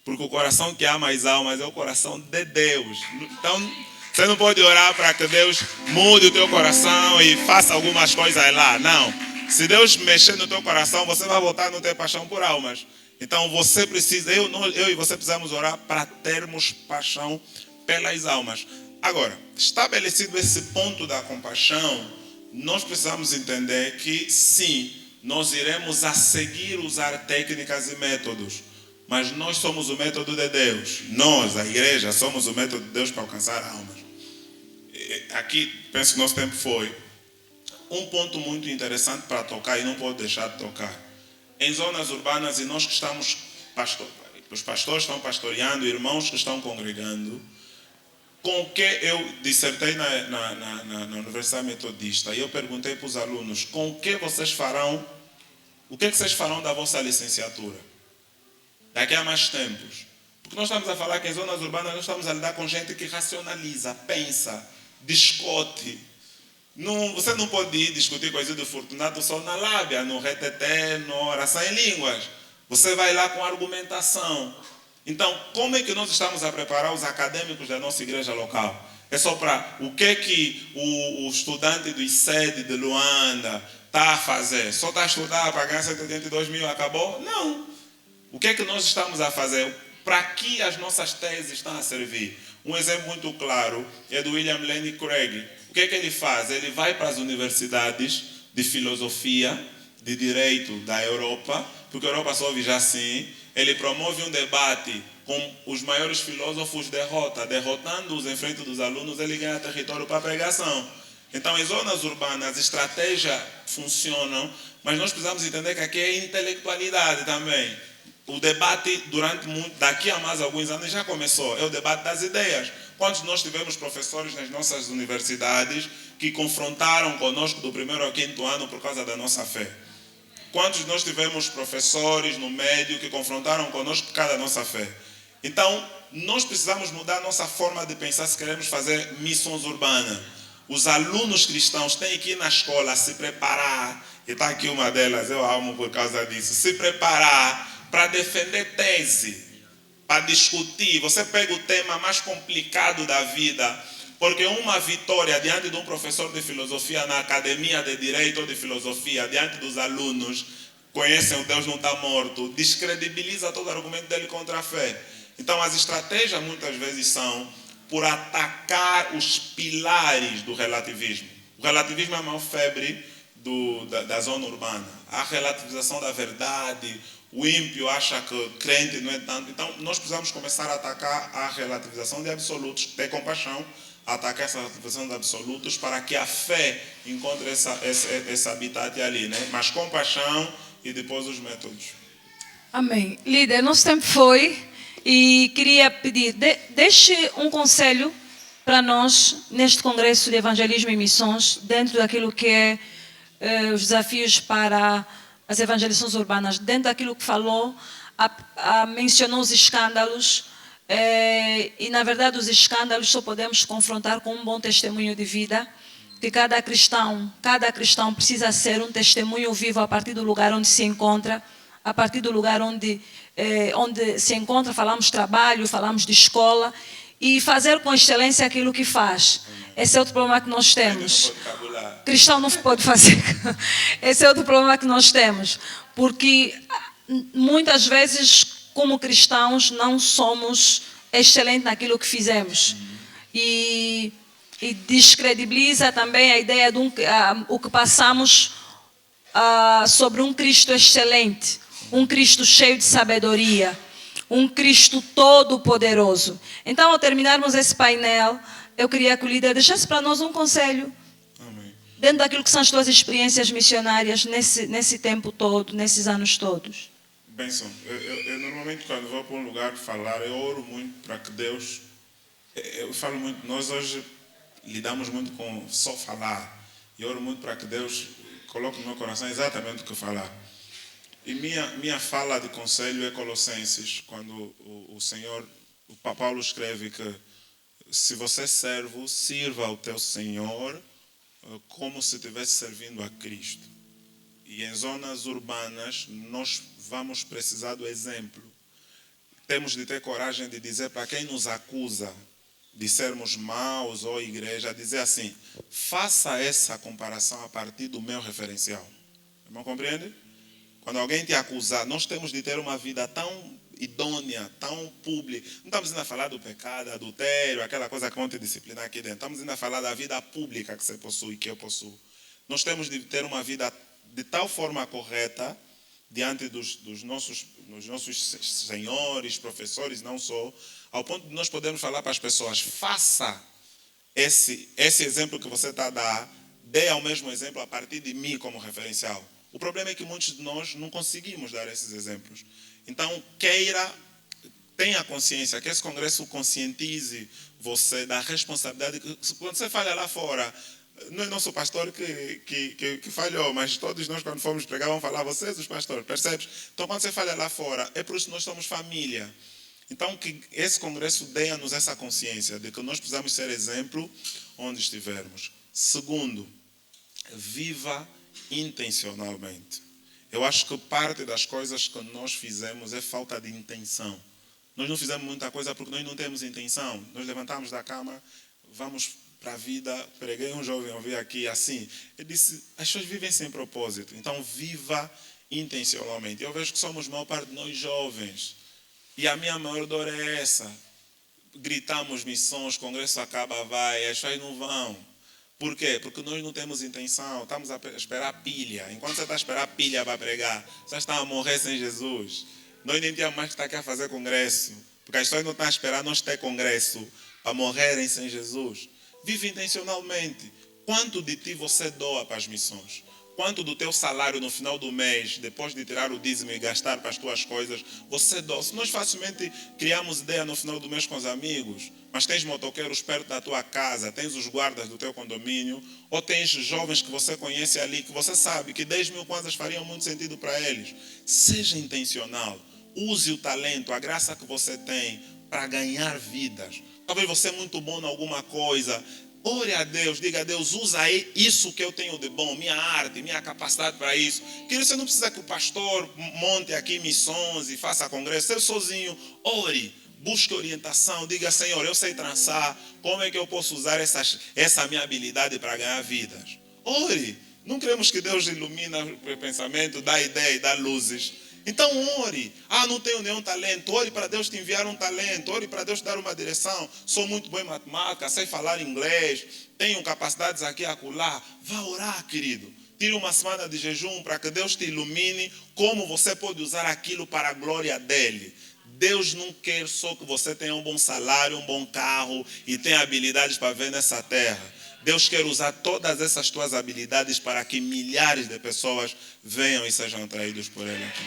Porque o coração que ama as almas é o coração de Deus. Então, você não pode orar para que Deus mude o teu coração e faça algumas coisas lá. Não. Se Deus mexer no teu coração, você vai voltar a não ter paixão por almas. Então, você precisa, eu e você precisamos orar para termos paixão pelas almas. Agora, estabelecido esse ponto da compaixão, nós precisamos entender que, sim, nós iremos a seguir usar técnicas e métodos, mas nós somos o método de Deus. Nós, a igreja, somos o método de Deus para alcançar almas. Aqui, penso que nosso tempo foi. Um ponto muito interessante para tocar e não pode deixar de tocar. Em zonas urbanas, e nós que estamos, os pastores estão pastoreando, irmãos que estão congregando, com que eu dissertei na Universidade Metodista e eu perguntei para os alunos com que vocês farão, o que vocês farão da vossa licenciatura daqui a mais tempos. Porque nós estamos a falar que em zonas urbanas nós estamos a lidar com gente que racionaliza, pensa, discute. Você não pode ir discutir coisas do Fortunato só na lábia, no reteté, na oração em línguas. Você vai lá com argumentação. Então, como é que nós estamos a preparar os acadêmicos da nossa igreja local? É só para o que o estudante do ICED de Luanda está a fazer? Só está a estudar para ganhar 182 mil, acabou? Não. O que é que nós estamos a fazer? Para que as nossas teses estão a servir? Um exemplo muito claro é do William Lane Craig. O que é que ele faz? Ele vai para as universidades de filosofia, de direito da Europa, porque a Europa só vive assim. Ele promove um debate com os maiores filósofos derrotando-os em frente dos alunos, ele ganha território para a pregação. Então, em zonas urbanas, estratégias funcionam, mas nós precisamos entender que aqui é intelectualidade também. O debate, daqui a mais alguns anos, já começou. É o debate das ideias. Quantos nós tivemos professores nas nossas universidades que confrontaram conosco do 1º ao 5º ano por causa da nossa fé? Quantos nós tivemos professores no médio que confrontaram conosco por causa da nossa fé? Então, nós precisamos mudar a nossa forma de pensar se queremos fazer missões urbanas. Os alunos cristãos têm que ir na escola se preparar, e está aqui uma delas, eu amo por causa disso, se preparar para defender tese, para discutir. Você pega o tema mais complicado da vida, porque uma vitória diante de um professor de filosofia na academia de direito ou de filosofia, diante dos alunos, conhecem o Deus não está morto, descredibiliza todo o argumento dele contra a fé. Então as estratégias muitas vezes são por atacar os pilares do relativismo. O relativismo é a maior febre da zona urbana. A relativização da verdade, o ímpio acha que o crente não é tanto. Então nós precisamos começar a atacar a relativização de absolutos, ter compaixão, atacar essa relativização de absolutos para que a fé encontre esse habitat ali, né? Mas compaixão e depois os métodos. Amém. Líder, nosso tempo foi e queria pedir, deixe um conselho para nós neste Congresso de Evangelismo e Missões, dentro daquilo que é os desafios para as evangelizações urbanas, dentro daquilo que falou, mencionou os escândalos, e na verdade os escândalos só podemos confrontar com um bom testemunho de vida, que cada cristão precisa ser um testemunho vivo a partir do lugar onde se encontra, a partir do lugar onde se encontra, falamos trabalho, falamos de escola, e fazer com excelência aquilo que faz. Esse é outro problema que nós temos. Cristão não pode fazer. Esse é outro problema que nós temos. Porque muitas vezes, como cristãos, não somos excelentes naquilo que fizemos. E descredibiliza também a ideia de o que passamos sobre um Cristo excelente, um Cristo cheio de sabedoria, um Cristo todo-poderoso. Então, ao terminarmos esse painel, eu queria que o líder deixasse para nós um conselho. Amém. Dentro daquilo que são as tuas experiências missionárias nesse tempo todo, nesses anos todos. Benção, eu normalmente quando vou para um lugar falar, eu oro muito para que Deus... Eu falo muito, nós hoje lidamos muito com só falar. Eu oro muito para que Deus coloque no meu coração exatamente o que falar. E minha fala de conselho é Colossenses, quando o Senhor, o Paulo escreve que se você é servo, sirva ao teu Senhor como se estivesse servindo a Cristo. E em zonas urbanas, nós vamos precisar do exemplo. Temos de ter coragem de dizer para quem nos acusa de sermos maus ou igreja, dizer assim, faça essa comparação a partir do meu referencial. Irmão, compreende? Quando alguém te acusar, nós temos de ter uma vida tão idônea, tão pública. Não estamos indo a falar do pecado, adultério, aquela coisa que vão te disciplinar aqui dentro. Estamos indo a falar da vida pública que você possui, que eu possuo. Nós temos de ter uma vida de tal forma correta, diante dos nossos senhores, professores, não só, ao ponto de nós podermos falar para as pessoas, faça esse exemplo que você está a dar, dê ao mesmo exemplo a partir de mim como referencial. O problema é que muitos de nós não conseguimos dar esses exemplos. Então, tenha consciência, que esse congresso conscientize você da responsabilidade. Quando você falha lá fora, não é nosso pastor que falhou, mas todos nós, quando formos pregar, vamos falar, vocês, os pastores, percebes? Então, quando você falha lá fora, é por isso que nós somos família. Então, que esse congresso dê-nos essa consciência de que nós precisamos ser exemplo onde estivermos. Segundo, viva intencionalmente. Eu acho que parte das coisas que nós fizemos é falta de intenção. Nós não fizemos muita coisa porque nós não temos intenção. Nós levantamos da cama, vamos para a vida. Preguei um jovem, eu vi aqui assim. Ele disse, as pessoas vivem sem propósito. Então, viva intencionalmente. Eu vejo que somos a maior parte de nós jovens. E a minha maior dor é essa. gritamos missões, congresso acaba, vai, as pessoas não vão. Por quê? Porque nós não temos intenção, estamos a esperar pilha. Enquanto você está a esperar pilha para pregar, você está a morrer sem Jesus. Nós nem temos mais que estar aqui a fazer congresso, porque as pessoas não estão a esperar nós ter congresso para morrerem sem Jesus. Vive intencionalmente. Quanto de ti você doa para as missões? Quanto do teu salário no final do mês, depois de tirar o dízimo e gastar para as tuas coisas, você doa? Se nós facilmente criamos ideia no final do mês com os amigos, mas tens motoqueiros perto da tua casa, tens os guardas do teu condomínio, ou tens jovens que você conhece ali, que você sabe que 10 mil kwanzas fariam muito sentido para eles. Seja intencional. Use o talento, a graça que você tem para ganhar vidas. Talvez você é muito bom em alguma coisa. Ore a Deus, diga a Deus, usa aí isso que eu tenho de bom, minha arte, minha capacidade para isso. Que você não precisa que o pastor monte aqui missões e faça congresso. Você sozinho, ore, busque orientação, diga, Senhor, eu sei trançar, como é que eu posso usar essa minha habilidade para ganhar vidas? Ore, não queremos que Deus ilumine o pensamento, dá ideia e dá luzes. Então ore. Não tenho nenhum talento. Ore para Deus te enviar um talento. Ore para Deus te dar uma direção. Sou muito bom em matemática, sei falar inglês, tenho capacidades aqui e acolá. Vá orar, querido. Tire uma semana de jejum para que Deus te ilumine como você pode usar aquilo para a glória dEle. Deus não quer só que você tenha um bom salário, um bom carro e tenha habilidades para ver nessa terra. Deus quer usar todas essas tuas habilidades para que milhares de pessoas venham e sejam atraídos por Ele aqui.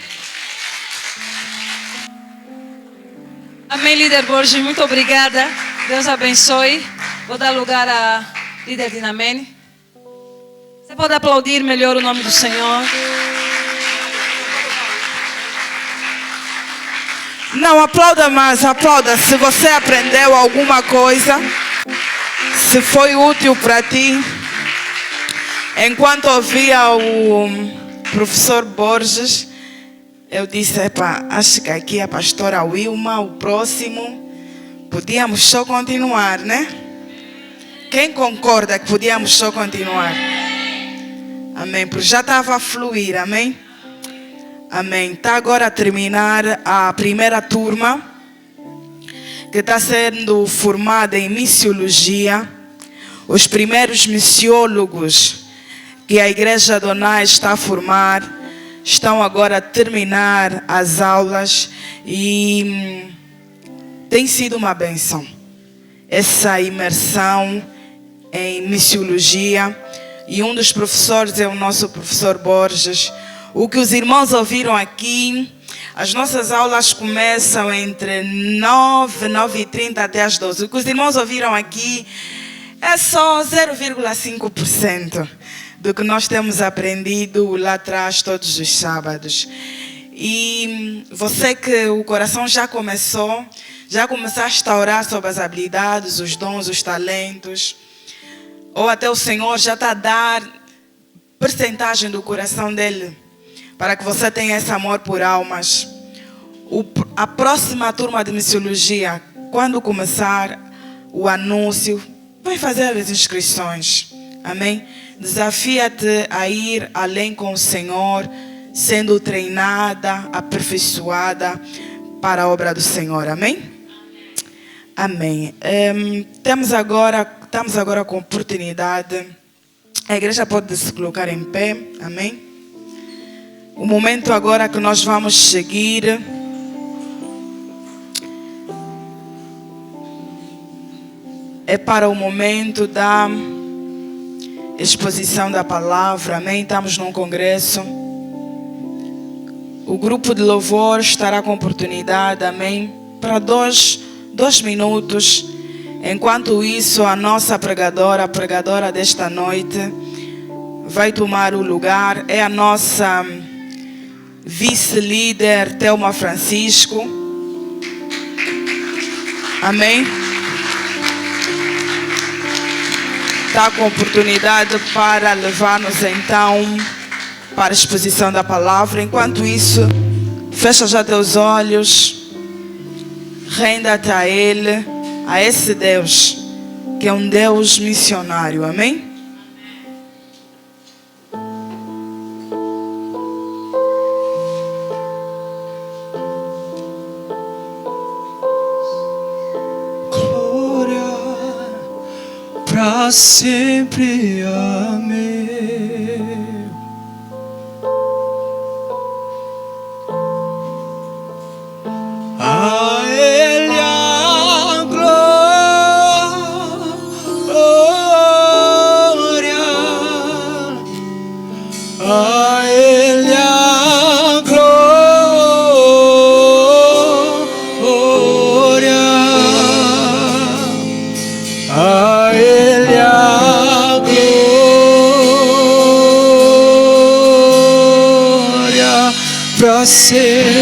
Amém, líder Borges, muito obrigada. Deus abençoe. Vou dar lugar à líder Dinamene. Você pode aplaudir melhor o nome do Senhor? Não, aplauda mais, aplauda. Se você aprendeu alguma coisa, se foi útil para ti. Enquanto ouvia o professor Borges, eu disse, acho que aqui a pastora Wilma, o próximo, podíamos só continuar, né? Quem concorda que podíamos só continuar? Amém, porque já estava a fluir, amém? Amém. Está agora a terminar a primeira turma, que está sendo formada em missiologia. Os primeiros missiólogos que a Igreja Adonai está a formar estão agora a terminar as aulas e tem sido uma bênção essa imersão em missiologia. E um dos professores é o nosso professor Borges. O que os irmãos ouviram aqui, as nossas aulas começam entre 9h30 até as 12h. O que os irmãos ouviram aqui é só 0,5% do que nós temos aprendido lá atrás todos os sábados. E você que o coração já começou a restaurar sobre as habilidades, os dons, os talentos, ou até o Senhor já está a dar percentagem do coração dele para que você tenha esse amor por almas. A próxima turma de missiologia, quando começar o anúncio, vai fazer as inscrições. Amém? Desafia-te a ir além com o Senhor, sendo treinada, aperfeiçoada para a obra do Senhor. Amém? Amém. Estamos agora com a oportunidade. A igreja pode se colocar em pé. Amém? O momento agora que nós vamos seguir é para o momento da exposição da palavra. Amém? Estamos num congresso. O grupo de louvor estará com oportunidade, amém? Para dois minutos. Enquanto isso, a nossa a pregadora desta noite, vai tomar o lugar. É a nossa vice-líder, Thelma Francisco. Amém? Está com oportunidade para levar-nos então para a exposição da palavra. Enquanto isso, fecha já teus olhos, renda-te a Ele, a esse Deus, que é um Deus missionário. Amém? para sempre. Amém. A Ele a glória, a Ele a glória, a Ele a glória pra sempre.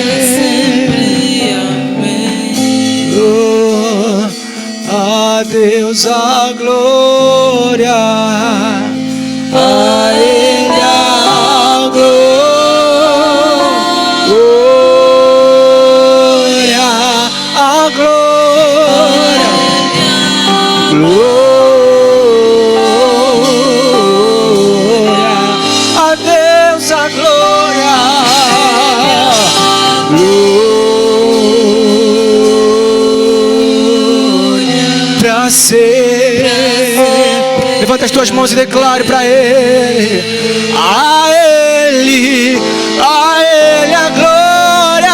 A Deus a glória, a Ele a glória, a glória, glória, a Deus a glória, pra ser. Levanta as tuas mãos e declare para Ele. A Ele a glória,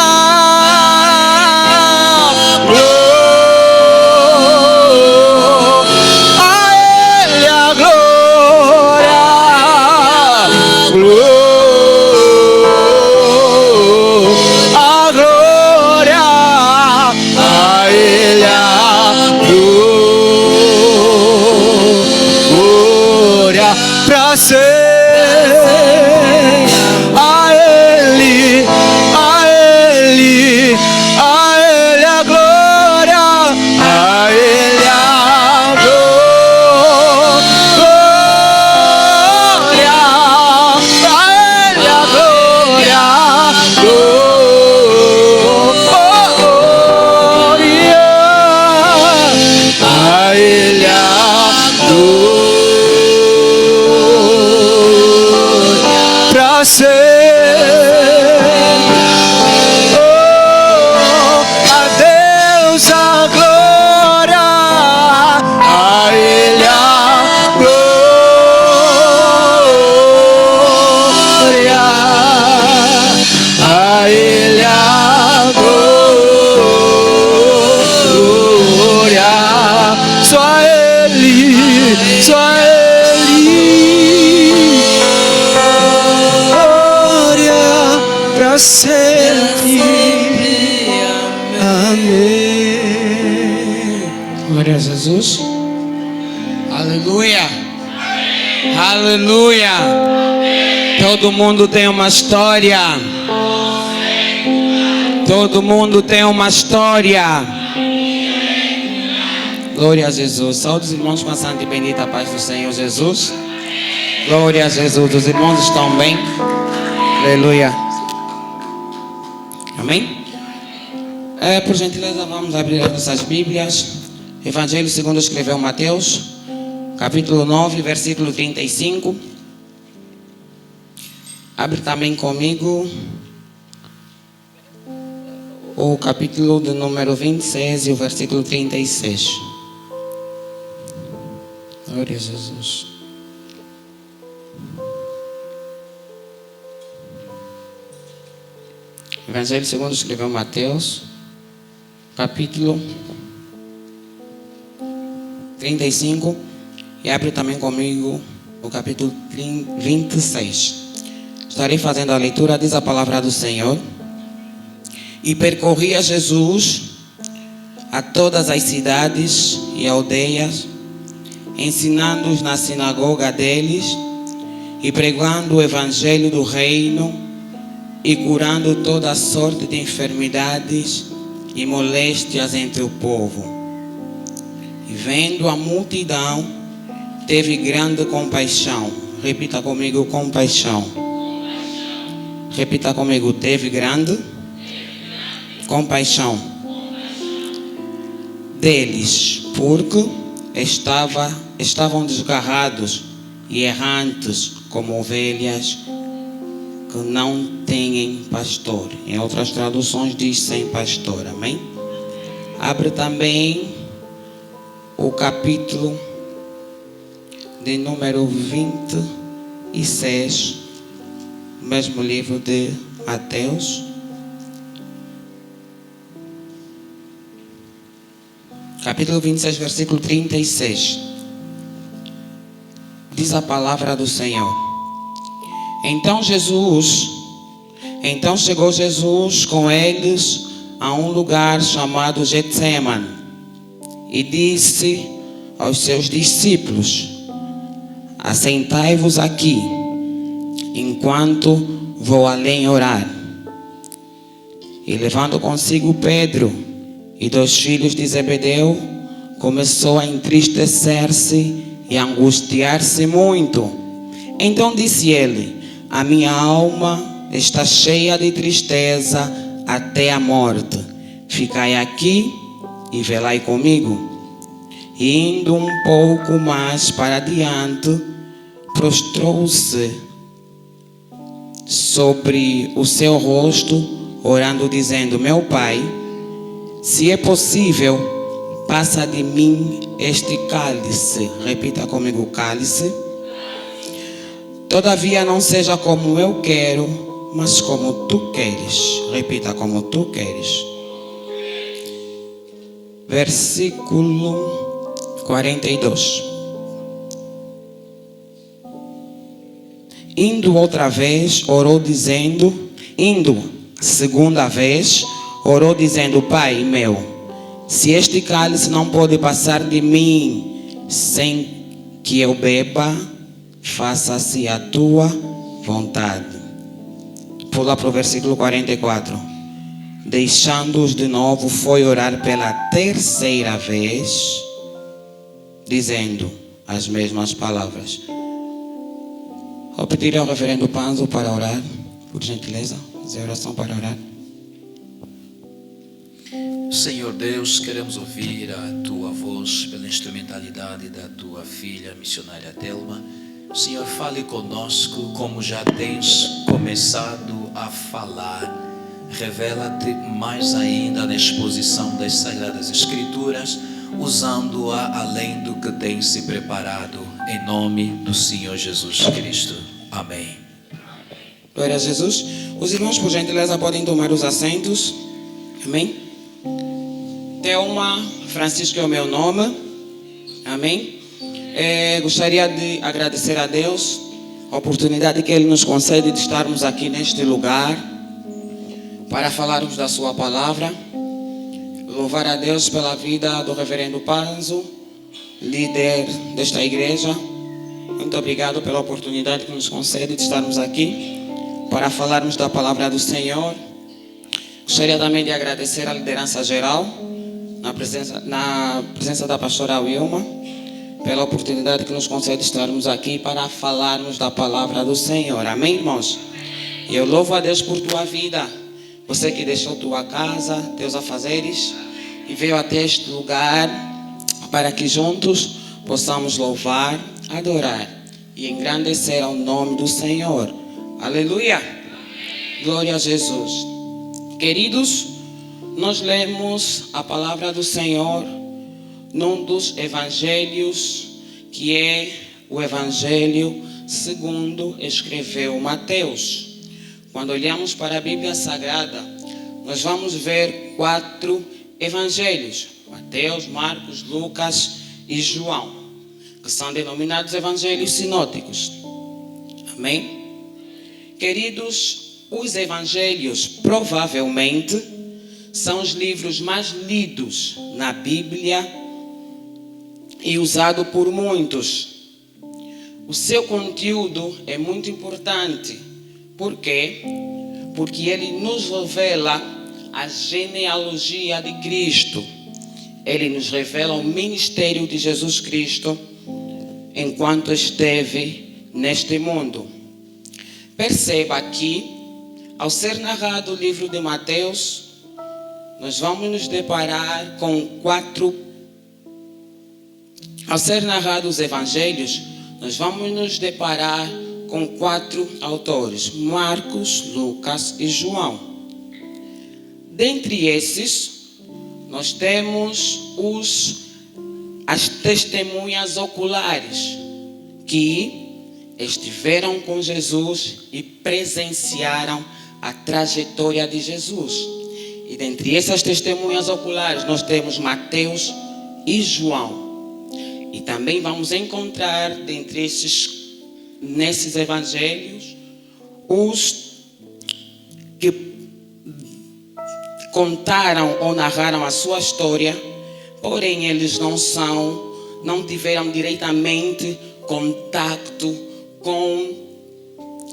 a Ele a glória, a glória, a Ele a glória pra ser. A Ele a glória, a Ele a glória, a Ele a glória, glória, a Ele a glória pra ser. A Deus a glória, a Ele a glória, a Ele a glória, só a Ele, só a Ele, glória pra sempre. Amém. Glória a Jesus. Aleluia. Aleluia. Todo mundo tem uma história. Todo mundo tem uma história. Glória a Jesus. Saúde os irmãos com a santa e bendita paz do Senhor Jesus. Glória a Jesus. Os irmãos estão bem? Aleluia. Amém? Por gentileza, vamos abrir as nossas Bíblias. Evangelho segundo escreveu Mateus, capítulo 9, versículo 35. Abre também comigo o capítulo de número 26 e o versículo 36. Glória a Jesus. Evangelho segundo escreveu Mateus, capítulo 35, e abre também comigo o capítulo 26. Estarei fazendo a leitura, diz a palavra do Senhor. E percorria Jesus a todas as cidades e aldeias, ensinando-os na sinagoga deles e pregando o evangelho do reino e curando toda sorte de enfermidades e moléstias entre o povo. E vendo a multidão, teve grande compaixão. Repita comigo, compaixão. Repita comigo, teve grande compaixão deles, porque estavam desgarrados e errantes como ovelhas que não têm pastor. Em outras traduções diz sem pastor. Amém? Abre também o capítulo de número 26, mesmo livro de Mateus. Capítulo 26, versículo 36. Diz a palavra do Senhor. Então chegou Jesus com eles a um lugar chamado Getsemane e disse aos seus discípulos: assentai-vos aqui, enquanto vou além orar. E levando consigo Pedro e 2 filhos de Zebedeu, começou a entristecer-se e a angustiar-se muito. Então disse ele: a minha alma está cheia de tristeza até a morte. Ficai aqui e velai comigo. E indo um pouco mais para diante, prostrou-se sobre o seu rosto, orando, dizendo: meu Pai, se é possível, passa de mim este cálice. Repita comigo: cálice. Todavia não seja como eu quero, mas como tu queres. Repita: como tu queres. Versículo 42. Indo outra vez, orou dizendo, segunda vez, orou dizendo: Pai meu, se este cálice não pode passar de mim sem que eu beba, faça-se a tua vontade. Pula para o versículo 44. Deixando-os de novo, foi orar pela terceira vez, dizendo as mesmas palavras. Vou pedir ao reverendo Panzo para orar, por gentileza, fazer oração para orar. Senhor Deus, queremos ouvir a Tua voz pela instrumentalidade da Tua filha missionária Delma. Senhor, fale conosco como já tens começado a falar. Revela-te mais ainda na exposição das Sagradas Escrituras, usando-a além do que tens se preparado, em nome do Senhor Jesus Cristo. Amém. Glória a Jesus. Os irmãos, por gentileza, podem tomar os assentos. Amém. Thelma Francisco é o meu nome. Amém. Gostaria de agradecer a Deus a oportunidade que Ele nos concede de estarmos aqui neste lugar para falarmos da sua palavra. Louvar a Deus pela vida do reverendo Panzo, líder desta igreja. Muito obrigado pela oportunidade que nos concede de estarmos aqui para falarmos da palavra do Senhor. Gostaria também de agradecer a liderança geral, na presença da pastora Wilma, pela oportunidade que nos concede estarmos aqui para falarmos da palavra do Senhor. Amém, irmãos? E eu louvo a Deus por tua vida. Você que deixou tua casa, teus afazeres e veio até este lugar para que juntos possamos louvar, adorar e engrandecer ao nome do Senhor. Aleluia! Glória a Jesus. Queridos, nós lemos a palavra do Senhor num dos evangelhos, que é o evangelho segundo escreveu Mateus. Quando olhamos para a Bíblia Sagrada, nós vamos ver 4 evangelhos: Mateus, Marcos, Lucas e João, que são denominados evangelhos sinóticos. Amém? Queridos, os evangelhos provavelmente são os livros mais lidos na Bíblia e usado por muitos. O seu conteúdo é muito importante. Por quê? Porque ele nos revela a genealogia de Cristo. Ele nos revela o ministério de Jesus Cristo enquanto esteve neste mundo. Perceba aqui, ao ser narrado o livro de Mateus, nós vamos nos deparar com 4. Ao ser narrados os evangelhos, nós vamos nos deparar com 4 autores: Marcos, Lucas e João. Dentre esses, nós temos as testemunhas oculares, que estiveram com Jesus e presenciaram a trajetória de Jesus. E dentre essas testemunhas oculares nós temos Mateus e João. E também vamos encontrar nesses evangelhos os que contaram ou narraram a sua história, porém eles não tiveram diretamente contato com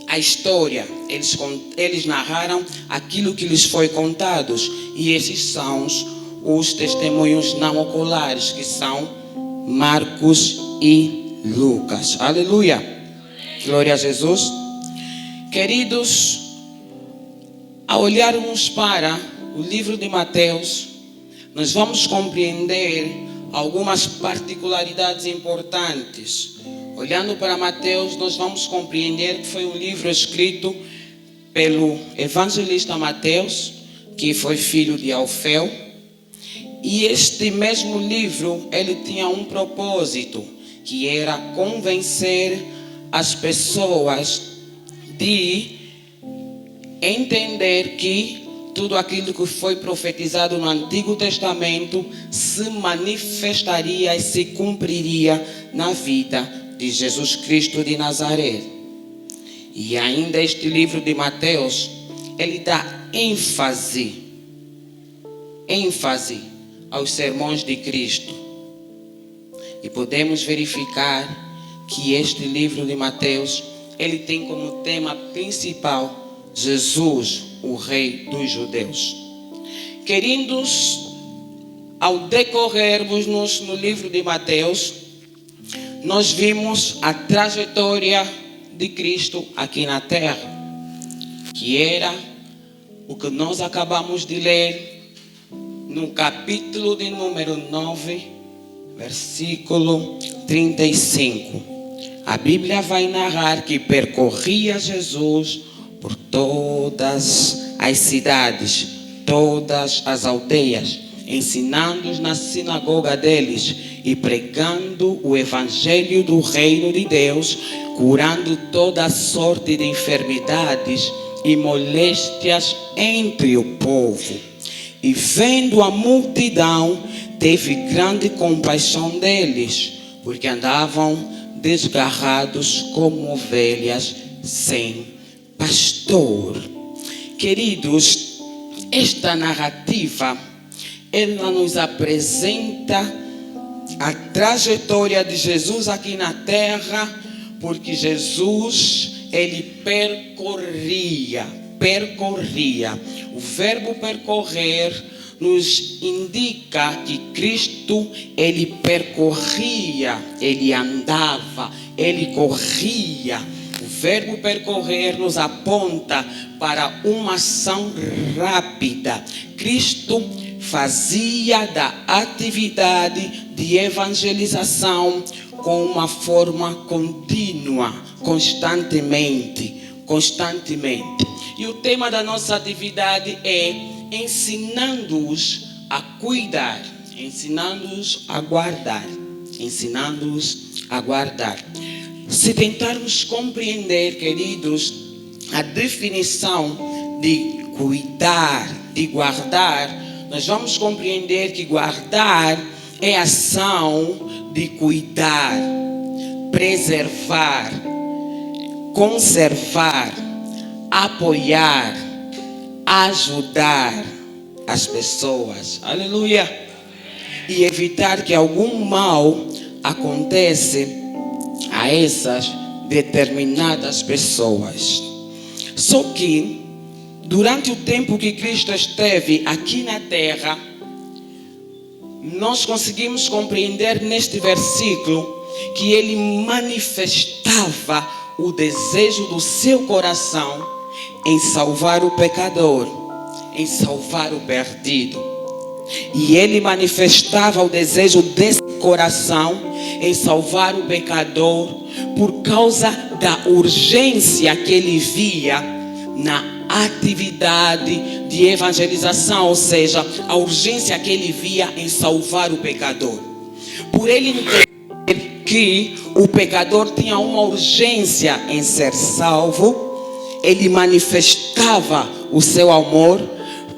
a história. Eles narraram aquilo que lhes foi contado, e esses são os testemunhos não oculares, que são Marcos e Lucas. Aleluia! Glória a Jesus. Queridos, ao olharmos para o livro de Mateus, nós vamos compreender algumas particularidades importantes. Olhando para Mateus, nós vamos compreender que foi um livro escrito pelo evangelista Mateus, que foi filho de Alfeu. E este mesmo livro, ele tinha um propósito, que era convencer as pessoas de entender que tudo aquilo que foi profetizado no Antigo Testamento se manifestaria e se cumpriria na vida de Jesus Cristo de Nazaré. E ainda este livro de Mateus, ele dá ênfase aos sermões de Cristo. E podemos verificar que este livro de Mateus, ele tem como tema principal Jesus, o Rei dos Judeus. Queridos, ao decorrermos no livro de Mateus, nós vimos a trajetória de Cristo aqui na terra, que era o que nós acabamos de ler no capítulo de número 9, versículo 35. A Bíblia vai narrar que percorria Jesus por todas as cidades, todas as aldeias, ensinando-os na sinagoga deles e pregando o evangelho do reino de Deus, curando toda sorte de enfermidades e moléstias entre o povo. E vendo a multidão, teve grande compaixão deles, porque andavam desgarrados como ovelhas sem pastor. Queridos, esta narrativa, ela nos apresenta a trajetória de Jesus aqui na terra, porque Jesus, ele percorria. O verbo percorrer nos indica que Cristo, ele percorria, ele andava, ele corria. O verbo percorrer nos aponta para uma ação rápida. Cristo fazia da atividade de evangelização com uma forma contínua, constantemente. E o tema da nossa atividade é ensinando-os a cuidar, ensinando-os a guardar, ensinando-os a guardar. Se tentarmos compreender, queridos, a definição de cuidar, de guardar, nós vamos compreender que guardar é ação de cuidar, preservar, conservar, apoiar, ajudar as pessoas. Aleluia! E evitar que algum mal aconteça a essas determinadas pessoas. Só que, durante o tempo que Cristo esteve aqui na terra, nós conseguimos compreender neste versículo que ele manifestava o desejo do seu coração em salvar o pecador, em salvar o perdido. E ele manifestava o desejo desse coração em salvar o pecador por causa da urgência que ele via na atividade de evangelização, ou seja, a urgência que ele via em salvar o pecador. Por ele entender que o pecador tinha uma urgência em ser salvo, ele manifestava o seu amor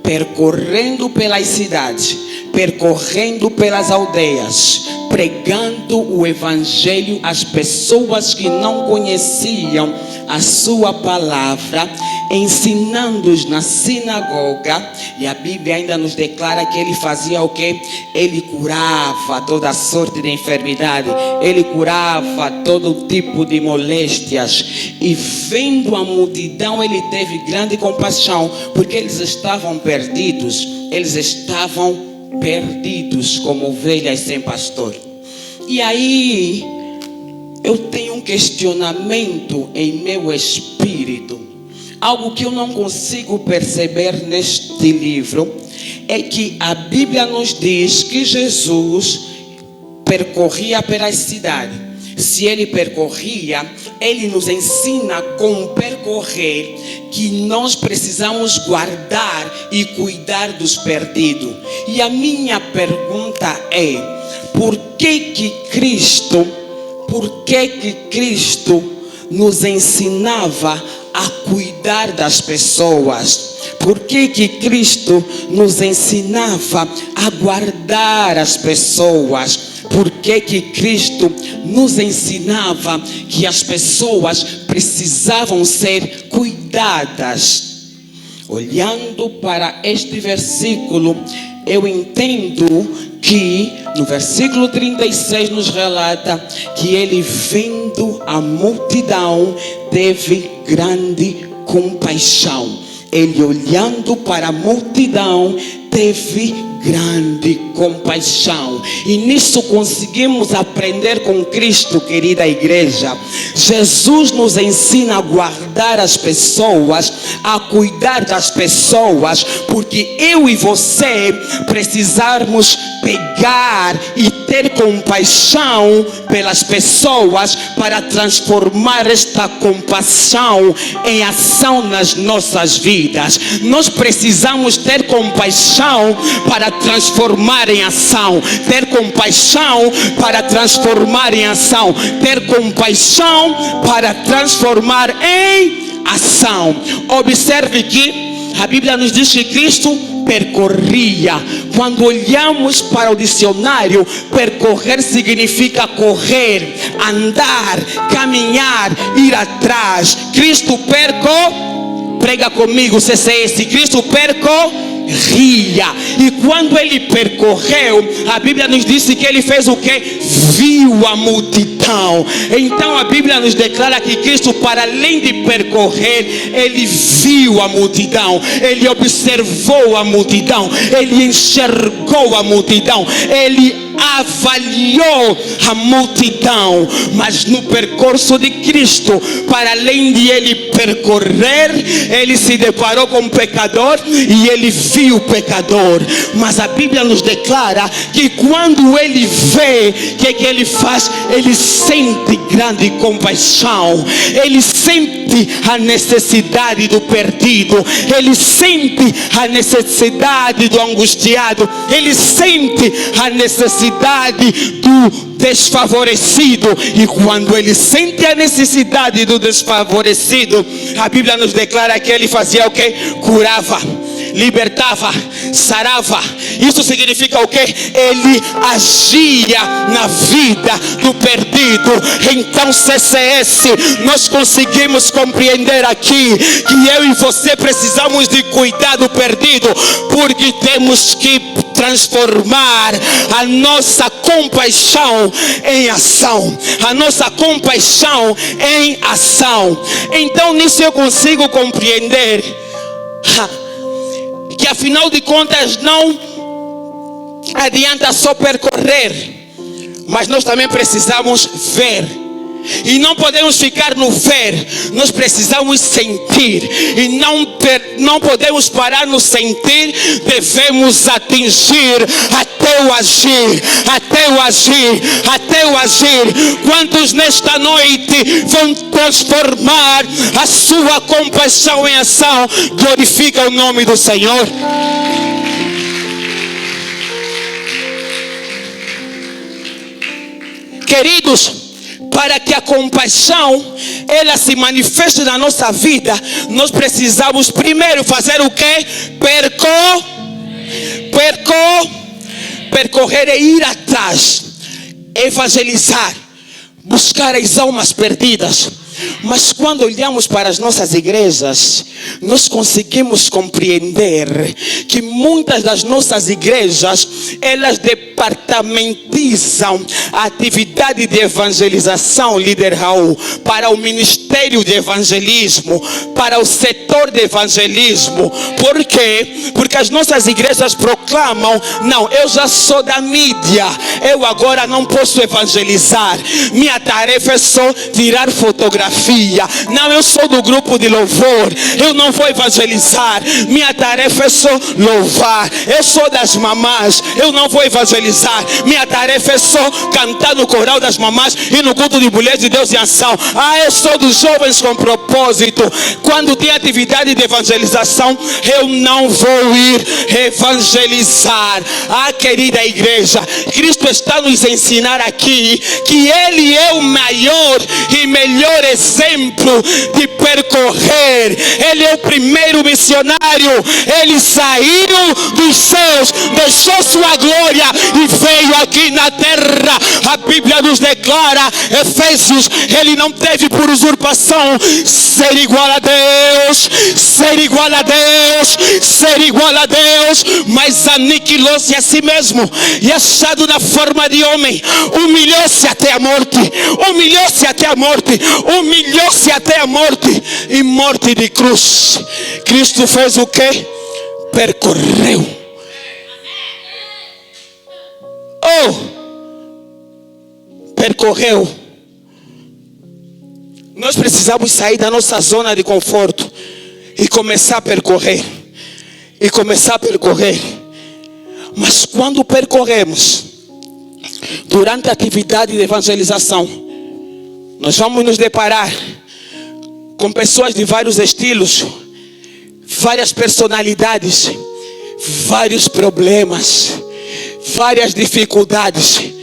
percorrendo pelas cidades, percorrendo pelas aldeias, pregando o evangelho às pessoas que não conheciam a sua palavra, ensinando-os na sinagoga. E a Bíblia ainda nos declara que ele fazia o quê? Ele curava toda sorte de enfermidade, ele curava todo tipo de moléstias. E vendo a multidão, ele teve grande compaixão, porque eles estavam perdidos, como ovelhas sem pastor. E aí eu tenho um questionamento em meu espírito, algo que eu não consigo perceber neste livro, é que a Bíblia nos diz que Jesus percorria pelas cidades. Se ele percorria, ele nos ensina como percorrer, que nós precisamos guardar e cuidar dos perdidos. E a minha pergunta é: por que Cristo nos ensinava a cuidar das pessoas? Por que Cristo nos ensinava a guardar as pessoas? Por que Cristo nos ensinava que as pessoas precisavam ser cuidadas? Olhando para este versículo, eu entendo que no versículo 36 nos relata que ele, vendo a multidão, teve grande compaixão. Ele, olhando para a multidão, teve grande compaixão. E nisso conseguimos aprender com Cristo, querida igreja. Jesus nos ensina a guardar as pessoas, a cuidar das pessoas, porque eu e você precisamos pegar e ter compaixão pelas pessoas para transformar esta compaixão em ação nas nossas vidas. Nós precisamos ter compaixão para transformar em ação, ter compaixão para transformar em ação, ter compaixão para transformar em ação. Observe que a Bíblia nos diz que Cristo percorria. Quando olhamos para o dicionário, percorrer significa correr, andar, caminhar, ir atrás. Cristo prega comigo, CCS. Cristo percorria. E quando ele percorreu, a Bíblia nos disse que ele fez o que? Viu a multidão. Então a Bíblia nos declara que Cristo, para além de percorrer, ele viu a multidão, ele observou a multidão, ele enxergou a multidão, ele avaliou a multidão. Mas no percurso de Cristo, para além de ele percorrer, ele se deparou com o pecador e ele viu o pecador. Mas a Bíblia nos declara que quando ele vê, o que ele faz? Ele sente grande compaixão, ele sente a necessidade do perdido, ele sente a necessidade do angustiado, ele sente a necessidade do desfavorecido. E quando ele sente a necessidade do desfavorecido, a Bíblia nos declara que ele fazia o que? Curava, libertava, sarava. Isso significa o que? Ele agia na vida do perdido. Então, CCS, nós conseguimos compreender aqui que eu e você precisamos de cuidar do perdido, porque temos que transformar a nossa compaixão em ação, a nossa compaixão em ação. Então nisso eu consigo compreender que afinal de contas não adianta só percorrer, mas nós também precisamos ver. E não podemos ficar no ver, nós precisamos sentir. E não podemos parar no sentir, devemos atingir até o agir, até o agir, até o agir. Quantos nesta noite vão transformar a sua compaixão em ação? Glorifica o nome do Senhor. Queridos, para que a compaixão ela se manifeste na nossa vida, nós precisamos primeiro fazer o quê? Percorrer e ir atrás, evangelizar, buscar as almas perdidas. Mas quando olhamos para as nossas igrejas, nós conseguimos compreender que muitas das nossas igrejas, elas departamentizam a atividade de evangelização, líder Raul, para o ministério de evangelismo, para o setor de evangelismo. Por quê? Porque as nossas igrejas proclamam: não, eu já sou da mídia, eu agora não posso evangelizar, minha tarefa é só tirar fotografia. Não, eu sou do grupo de louvor, eu não vou evangelizar, minha tarefa é só louvar. Eu sou das mamás, eu não vou evangelizar, minha tarefa é só cantar no coral das mamás e no culto de mulheres de Deus em ação. Eu sou dos jovens com propósito. Quando tem atividade de evangelização, eu não vou ir evangelizar. Querida igreja, Cristo está nos ensinar aqui que Ele é o maior e melhor exemplo de percorrer. Ele é o primeiro missionário. Ele saiu dos céus, deixou sua glória e veio aqui na terra. A Bíblia nos declara, Efésios, ele não teve por usurpação ser igual a Deus, ser igual a Deus, ser igual a Deus, mas aniquilou-se a si mesmo e, achado na forma de homem, humilhou-se até a morte, humilhou-se até a morte, humilhou-se até a morte e morte de cruz. Cristo fez o quê? Percorreu. Percorreu. Nós precisamos sair da nossa zona de conforto e começar a percorrer. Mas quando percorremos, durante a atividade de evangelização, nós vamos nos deparar com pessoas de vários estilos, várias personalidades, vários problemas, várias dificuldades.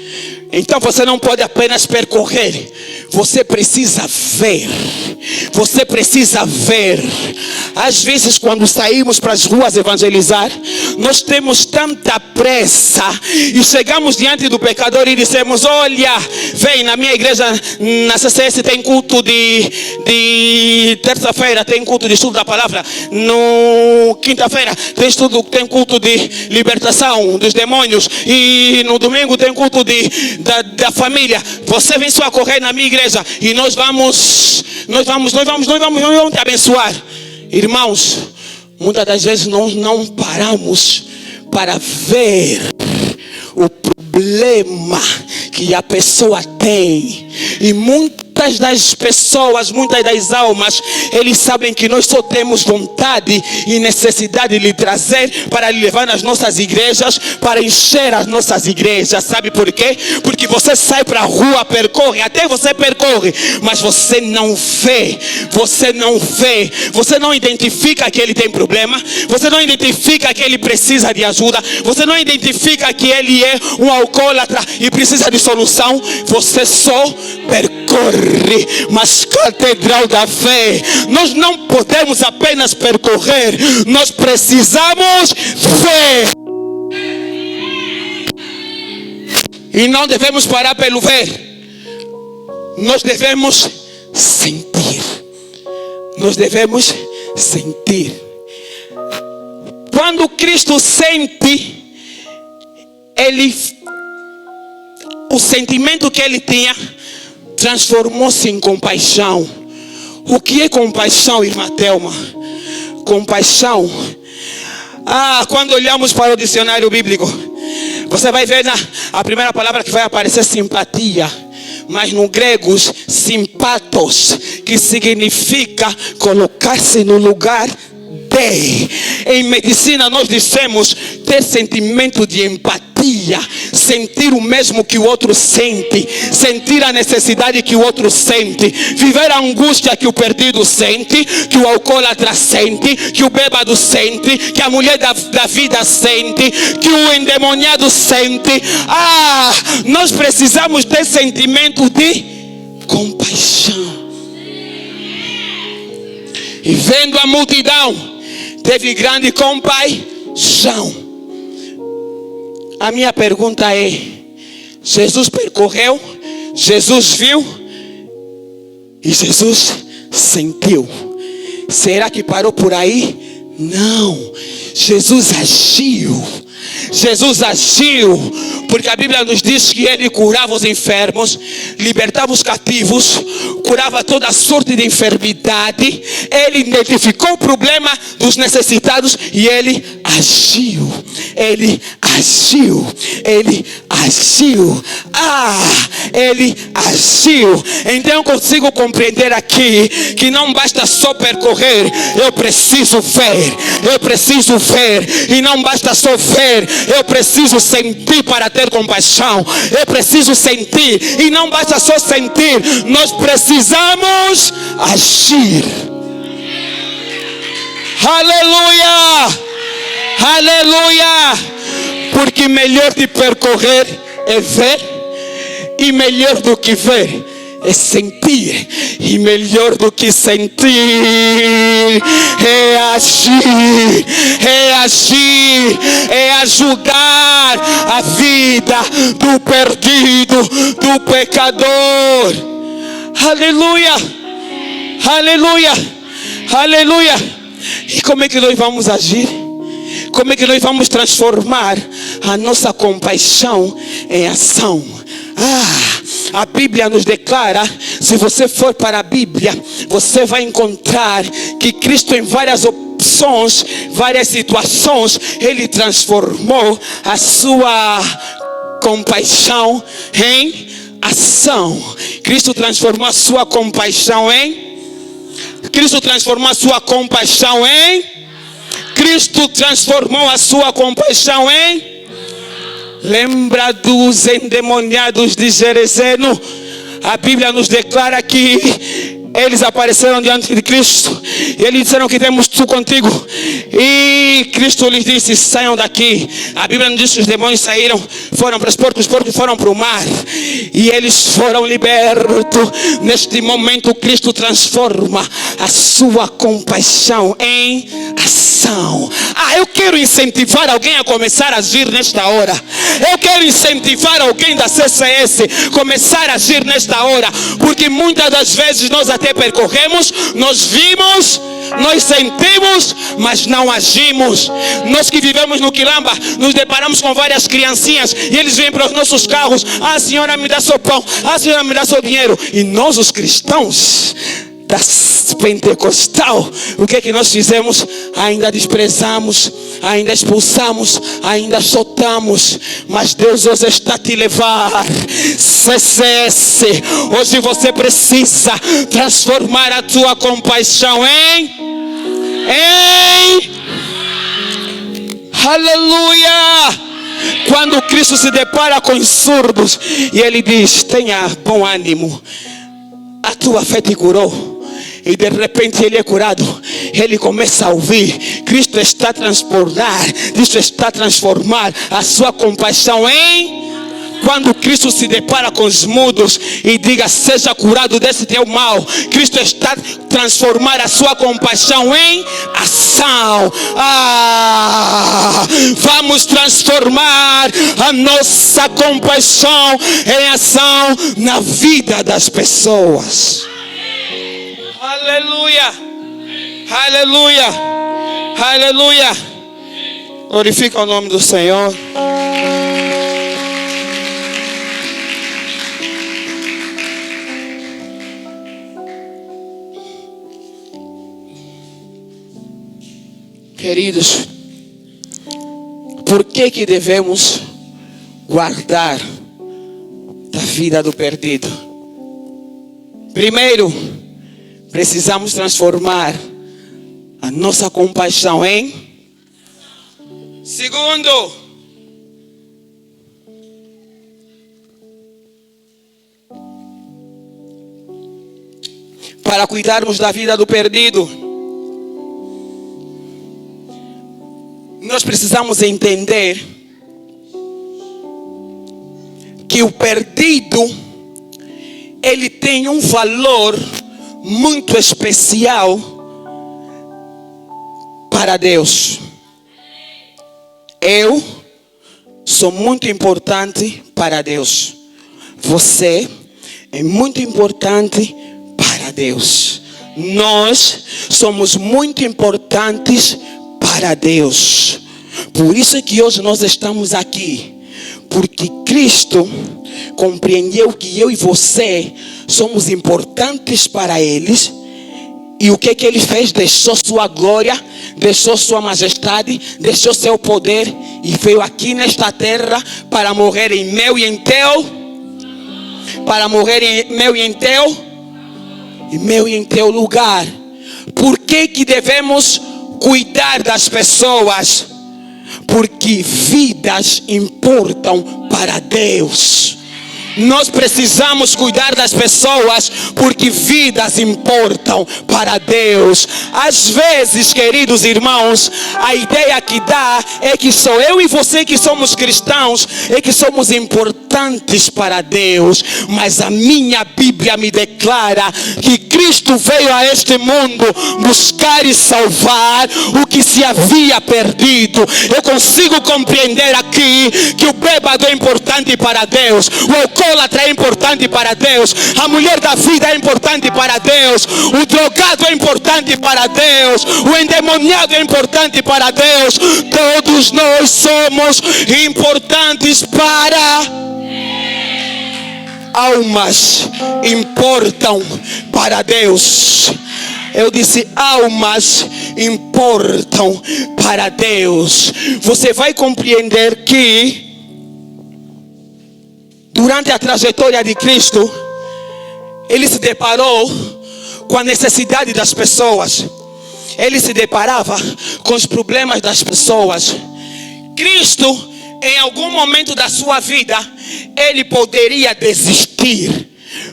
Então você não pode apenas percorrer, você precisa ver. Você precisa ver. Às vezes, quando saímos para as ruas evangelizar, nós temos tanta pressa e chegamos diante do pecador e dizemos: olha, vem na minha igreja, na CCS tem culto de terça-feira, tem culto de estudo da palavra, no quinta-feira tem culto de libertação dos demônios, e no domingo tem culto da família. Você vem só correr na minha igreja e nós vamos te abençoar. Irmãos, muitas das vezes nós não paramos para ver o problema que a pessoa tem. E muitas das pessoas, muitas das almas, eles sabem que nós só temos vontade e necessidade de lhe trazer para lhe levar nas nossas igrejas, para encher as nossas igrejas. Sabe por quê? Porque você sai para a rua, percorre, até você percorre, mas você não vê, você não identifica que ele tem problema, você não identifica que ele precisa de ajuda, você não identifica que ele é um alcoólatra e precisa de solução. Você só percorre. Mas catedral da fé, nós não podemos apenas percorrer, nós precisamos ver. E não devemos parar pelo ver, nós devemos sentir. Quando Cristo sente, o sentimento que ele tinha transformou-se em compaixão. O que é compaixão, irmã Thelma? Compaixão. Quando olhamos para o dicionário bíblico, você vai ver a primeira palavra que vai aparecer simpatia, mas no grego simpatos, que significa colocar-se no lugar de. Em medicina nós dizemos ter sentimento de empatia, sentir o mesmo que o outro sente, sentir a necessidade que o outro sente, viver a angústia que o perdido sente, que o alcoólatra sente, que o bêbado sente, que a mulher da vida sente, que o endemoniado sente. Nós precisamos ter sentimento de compaixão. E vendo a multidão, teve grande compaixão. A minha pergunta é: Jesus percorreu, Jesus viu e Jesus sentiu. Será que parou por aí? Não. Jesus agiu. Jesus agiu, porque a Bíblia nos diz que Ele curava os enfermos, libertava os cativos, curava toda sorte de enfermidade. Ele identificou o problema dos necessitados e Ele agiu. Ele agiu. Ele agiu. Ele agiu. Então eu consigo compreender aqui que não basta só percorrer, eu preciso ver. Eu preciso ver. E não basta só ver, eu preciso sentir para ter compaixão. Eu preciso sentir. E não basta só sentir, nós precisamos agir. Aleluia! Aleluia! Porque melhor de percorrer é ver, e melhor do que ver é sentir, e melhor do que sentir é agir, é ajudar a vida do perdido, do pecador. Aleluia, aleluia, aleluia. E como é que nós vamos agir? Como é que nós vamos transformar a nossa compaixão em ação? A Bíblia nos declara, se você for para a Bíblia, você vai encontrar que Cristo em várias opções, várias situações, Ele transformou a sua compaixão em ação. Cristo transformou a sua compaixão em... Cristo transformou a sua compaixão em... Cristo transformou a sua compaixão em... Lembra dos endemoniados de Gerezeno? A Bíblia nos declara que eles apareceram diante de Cristo e eles disseram que temos tu contigo. E Cristo lhes disse: saiam daqui. A Bíblia nos diz que os demônios saíram, foram para os porcos foram para o mar e eles foram libertos. Neste momento Cristo transforma a sua compaixão em ação. Eu quero incentivar alguém a começar a agir nesta hora. Eu quero incentivar alguém da CCS a começar a agir nesta hora, porque muitas das vezes nós até percorremos, nós vimos, nós sentimos, mas não agimos. Nós que vivemos no Quilamba, nos deparamos com várias criancinhas e eles vêm para os nossos carros: a senhora me dá seu pão, a senhora me dá seu dinheiro. E nós, os cristãos da pentecostal, o que é que nós fizemos? Ainda desprezamos, ainda expulsamos, ainda soltamos. Mas Deus hoje está a te levar. CCS, hoje você precisa transformar a tua compaixão em aleluia. Quando Cristo se depara com os surdos e Ele diz: tenha bom ânimo, a tua fé te curou. E de repente ele é curado. Ele começa a ouvir. Cristo está a transformar a sua compaixão em... Quando Cristo se depara com os mudos e diga: seja curado desse teu mal, Cristo está a transformar a sua compaixão em ação. Vamos transformar a nossa compaixão em ação na vida das pessoas. Aleluia, aleluia, aleluia. Glorifica o nome do Senhor. Queridos, por que devemos guardar da vida do perdido? Primeiro, precisamos transformar a nossa compaixão em... Segundo, para cuidarmos da vida do perdido, nós precisamos entender que o perdido ele tem um valor muito especial para Deus. Eu sou muito importante para Deus. Você é muito importante para Deus. Nós somos muito importantes para Deus. Por isso é que hoje nós estamos aqui. Porque Cristo compreendeu que eu e você somos importantes para eles. E o que Ele fez? Deixou sua glória, deixou sua majestade, deixou seu poder e veio aqui nesta terra para morrer em meu e em teu, para morrer em meu e em teu lugar. Por que devemos cuidar das pessoas? Porque vidas importam para Deus. Nós precisamos cuidar das pessoas porque vidas importam para Deus. Às vezes, queridos irmãos, a ideia que dá é que sou eu e você que somos cristãos, é que somos importantes para Deus. Mas a minha Bíblia me declara que Cristo veio a este mundo buscar e salvar o que se havia perdido. Eu consigo compreender aqui que o bêbado é importante para Deus, o alcoólatra é importante para Deus, a mulher da vida é importante para Deus, o drogado é importante para Deus, o endemoniado é importante para Deus. Todos nós somos importantes para... Almas importam para Deus. Eu disse, almas importam para Deus. Você vai compreender que durante a trajetória de Cristo, Ele se deparou com a necessidade das pessoas. Ele se deparava com os problemas das pessoas. Cristo, em algum momento da sua vida, Ele poderia desistir,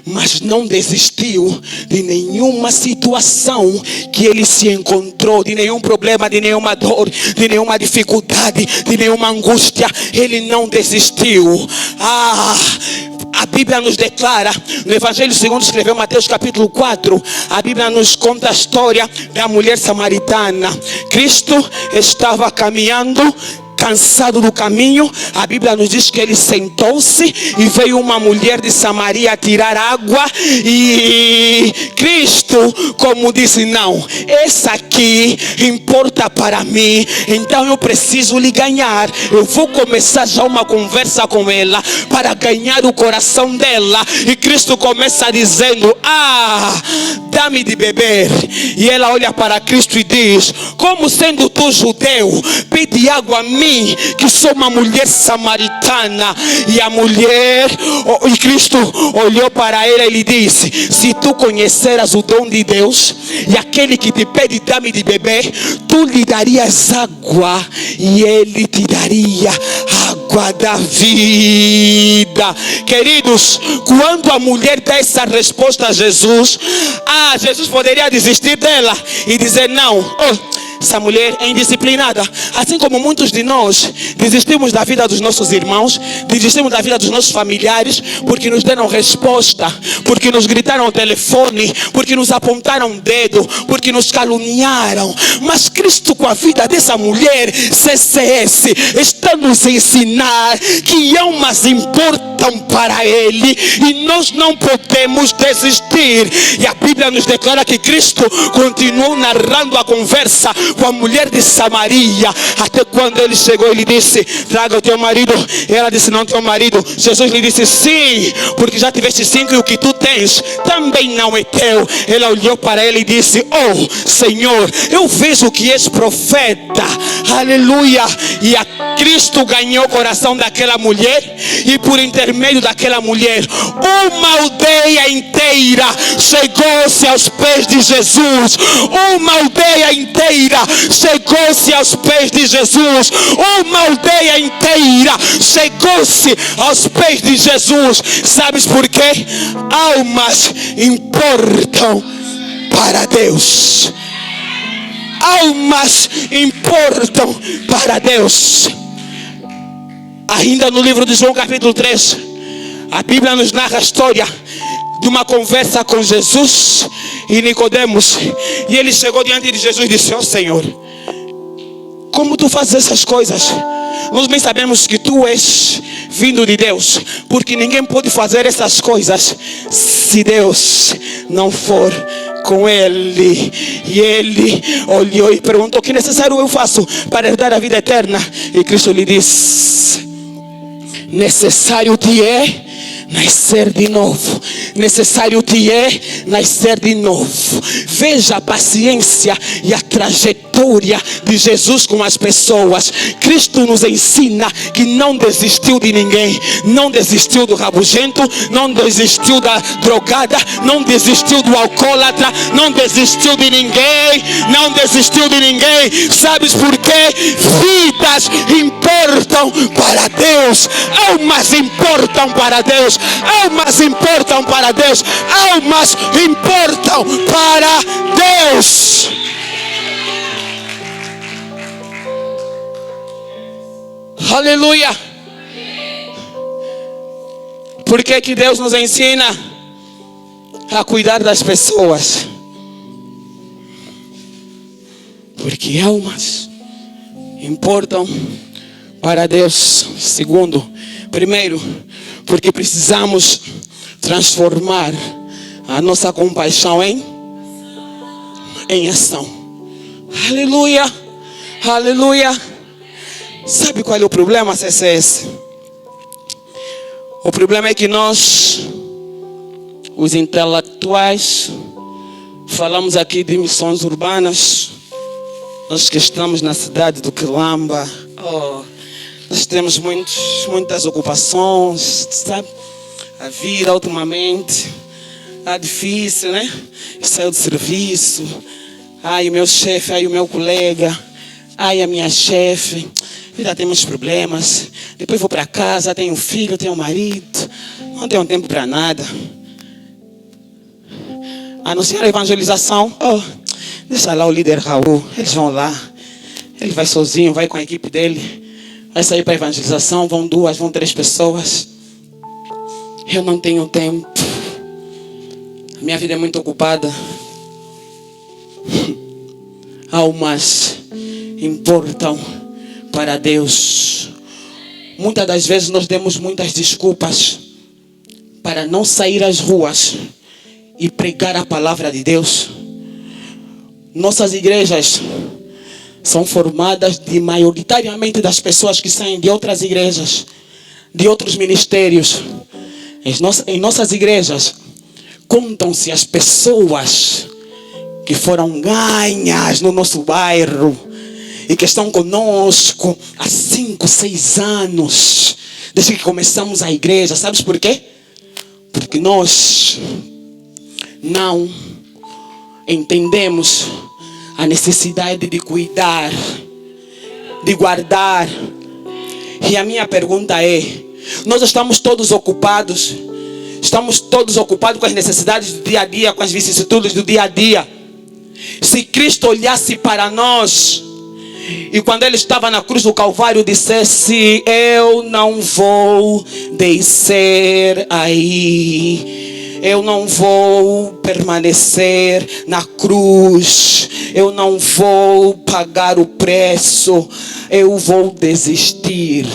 mas não desistiu de nenhuma situação que Ele se encontrou, de nenhum problema, de nenhuma dor, de nenhuma dificuldade, de nenhuma angústia. Ele não desistiu. A Bíblia nos declara, no Evangelho segundo escreveu Mateus capítulo 4, a Bíblia nos conta a história da mulher samaritana. Cristo estava caminhando, cansado do caminho. A Bíblia nos diz que Ele sentou-se e veio uma mulher de Samaria tirar água. E Cristo, como disse, não, essa aqui importa para mim, então eu preciso lhe ganhar. Eu vou começar já uma conversa com ela para ganhar o coração dela. E Cristo começa dizendo, dá-me de beber. E ela olha para Cristo e diz, como sendo tu judeu, pede água a mim, que sou uma mulher samaritana. E a mulher, e Cristo olhou para ela e lhe disse, se tu conheceras o dom de Deus e aquele que te pede dá-me de beber, tu lhe darias água e ele te daria água da vida. Queridos, quando a mulher dá essa resposta a Jesus, Jesus poderia desistir dela e dizer, não, essa mulher é indisciplinada. Assim como muitos de nós desistimos da vida dos nossos irmãos, desistimos da vida dos nossos familiares, porque nos deram resposta, porque nos gritaram ao telefone, porque nos apontaram o dedo, porque nos caluniaram. Mas Cristo, com a vida dessa mulher CCS, está nos a ensinar que almas importam para Ele e nós não podemos desistir. E a Bíblia nos declara que Cristo continuou narrando a conversa com a mulher de Samaria, até quando Ele chegou e lhe disse, traga o teu marido. Ela disse, não tenho marido. Jesus lhe disse, sim, porque já tiveste 5 e o que tu tens também não é teu. Ela olhou para ele e disse, Senhor, eu vejo que és profeta. Aleluia. E a Cristo ganhou o coração daquela mulher, e por intermédio daquela mulher, uma aldeia inteira chegou-se aos pés de Jesus. Uma aldeia inteira chegou-se aos pés de Jesus. Uma aldeia inteira chegou-se aos pés de Jesus. Sabes por quê? Almas importam para Deus. Almas importam para Deus. Ainda no livro de João capítulo 3, a Bíblia nos narra a história de uma conversa com Jesus e Nicodemos. E ele chegou diante de Jesus e disse: ó Senhor, como tu fazes essas coisas? Nós bem sabemos que tu és vindo de Deus, porque ninguém pode fazer essas coisas se Deus não for com ele. E ele olhou e perguntou: o que necessário eu faço para herdar a vida eterna? E Cristo lhe disse: necessário te é nascer de novo. Necessário te é nascer de novo. Veja a paciência e a trajetória de Jesus com as pessoas. Cristo nos ensina que não desistiu de ninguém. Não desistiu do rabugento, não desistiu da drogada, não desistiu do alcoólatra, não desistiu de ninguém, não desistiu de ninguém. Sabes por quê? Vidas importam para Deus. Almas importam para Deus. Almas importam para Deus. Almas importam para Deus. Aleluia. Por que que Deus nos ensina a cuidar das pessoas? Porque almas importam para Deus. Segundo, primeiro, porque precisamos transformar a nossa compaixão em ação. Aleluia, aleluia. Sabe qual é o problema, CCS? O problema é que nós, os intelectuais, falamos aqui de missões urbanas. Nós que estamos na cidade do Quilamba, nós temos muitas ocupações, sabe? A vida ultimamente está difícil, né? Eu saio do serviço, ai o meu chefe, ai o meu colega, ai a minha chefe, ainda temos problemas. Depois vou para casa, tenho um filho, tenho um marido, não tenho tempo para nada. Anunciar a evangelização, deixa lá o líder Raul, eles vão lá, ele vai sozinho, vai com a equipe dele. Vai sair para a evangelização, vão 2, vão 3 pessoas. Eu não tenho tempo. A minha vida é muito ocupada. Almas importam para Deus. Muitas das vezes nós demos muitas desculpas para não sair às ruas e pregar a palavra de Deus. Nossas igrejas são formadas maioritariamente das pessoas que saem de outras igrejas, de outros ministérios. Em nossas igrejas, contam-se as pessoas que foram ganhas no nosso bairro e que estão conosco há 5, 6 anos, desde que começamos a igreja. Sabes por quê? Porque nós não entendemos a necessidade de cuidar, de guardar. E a minha pergunta é: nós estamos todos ocupados? Estamos todos ocupados com as necessidades do dia a dia, com as vicissitudes do dia a dia? Se Cristo olhasse para nós e quando Ele estava na cruz do Calvário dissesse: eu não vou descer aí, eu não vou permanecer na cruz, eu não vou pagar o preço, eu vou desistir,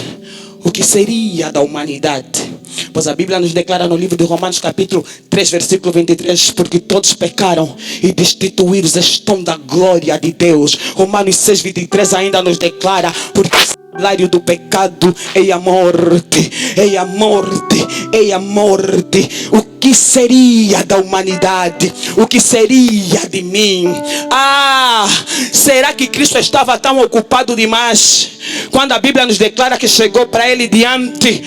o que seria da humanidade? Pois a Bíblia nos declara no livro de Romanos capítulo 3, versículo 23, porque todos pecaram e destituídos estão da glória de Deus. Romanos 6, 23 ainda nos declara: porque o salário do pecado é a morte, é a morte, é a morte. O que seria da humanidade? O que seria de mim? Será que Cristo estava tão ocupado demais? Quando a Bíblia nos declara que chegou para ele diante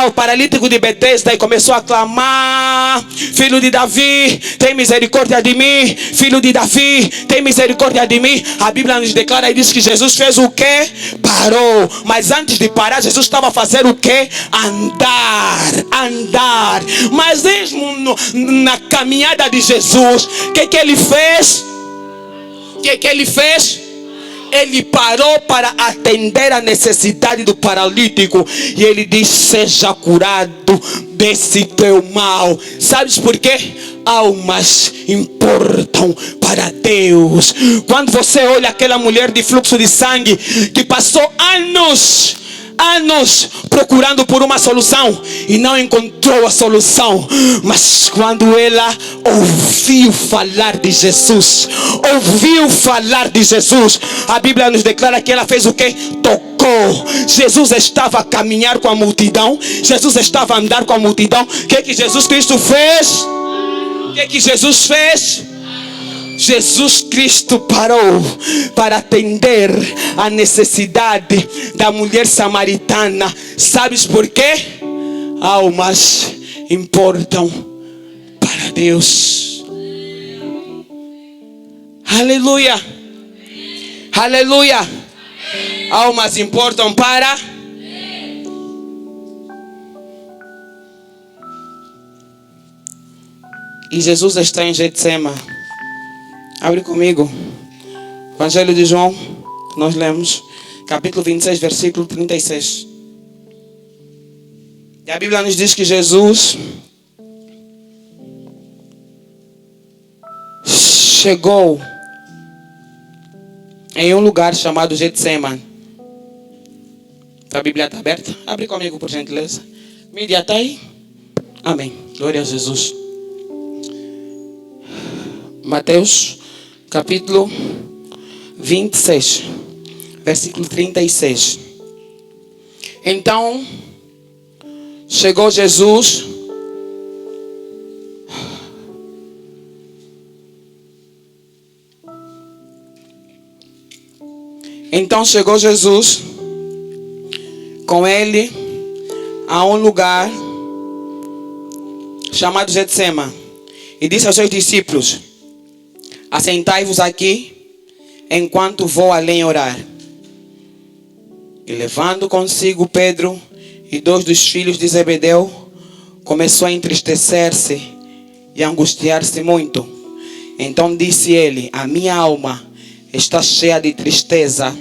o paralítico de Betesda e começou a clamar: filho de Davi, tem misericórdia de mim, filho de Davi, tem misericórdia de mim. A Bíblia nos declara e diz que Jesus fez o quê? Parou. Mas antes de parar, Jesus estava a fazer o quê? Andar. Mas mesmo na caminhada de Jesus, o que ele fez? ele parou para atender a necessidade do paralítico. E ele diz: seja curado desse teu mal. Sabes por quê? Almas importam para Deus. Quando você olha aquela mulher de fluxo de sangue que passou anos procurando por uma solução e não encontrou a solução, mas quando ela ouviu falar de Jesus, a Bíblia nos declara que ela fez o quê? Tocou. Jesus estava a caminhar com a multidão, Jesus estava a andar com a multidão. O que Jesus Cristo fez? Jesus Cristo parou para atender a necessidade da mulher samaritana. Sabes por quê? Almas importam para Deus. Aleluia. Aleluia. Almas importam para... E Jesus está em Getsemane. Abre comigo. Evangelho de João, nós lemos, capítulo 26, versículo 36. E a Bíblia nos diz que Jesus chegou em um lugar chamado Getsemane. A Bíblia está aberta? Abre comigo, por gentileza. Mídia está aí? Amém. Glória a Jesus. Mateus, capítulo 26, versículo 36. Então, chegou Jesus com ele a um lugar chamado Getsemane e disse aos seus discípulos: assentai-vos aqui, enquanto vou além orar. E levando consigo Pedro e 2 dos filhos de Zebedeu, começou a entristecer-se e a angustiar-se muito. Então disse ele: a minha alma está cheia de tristeza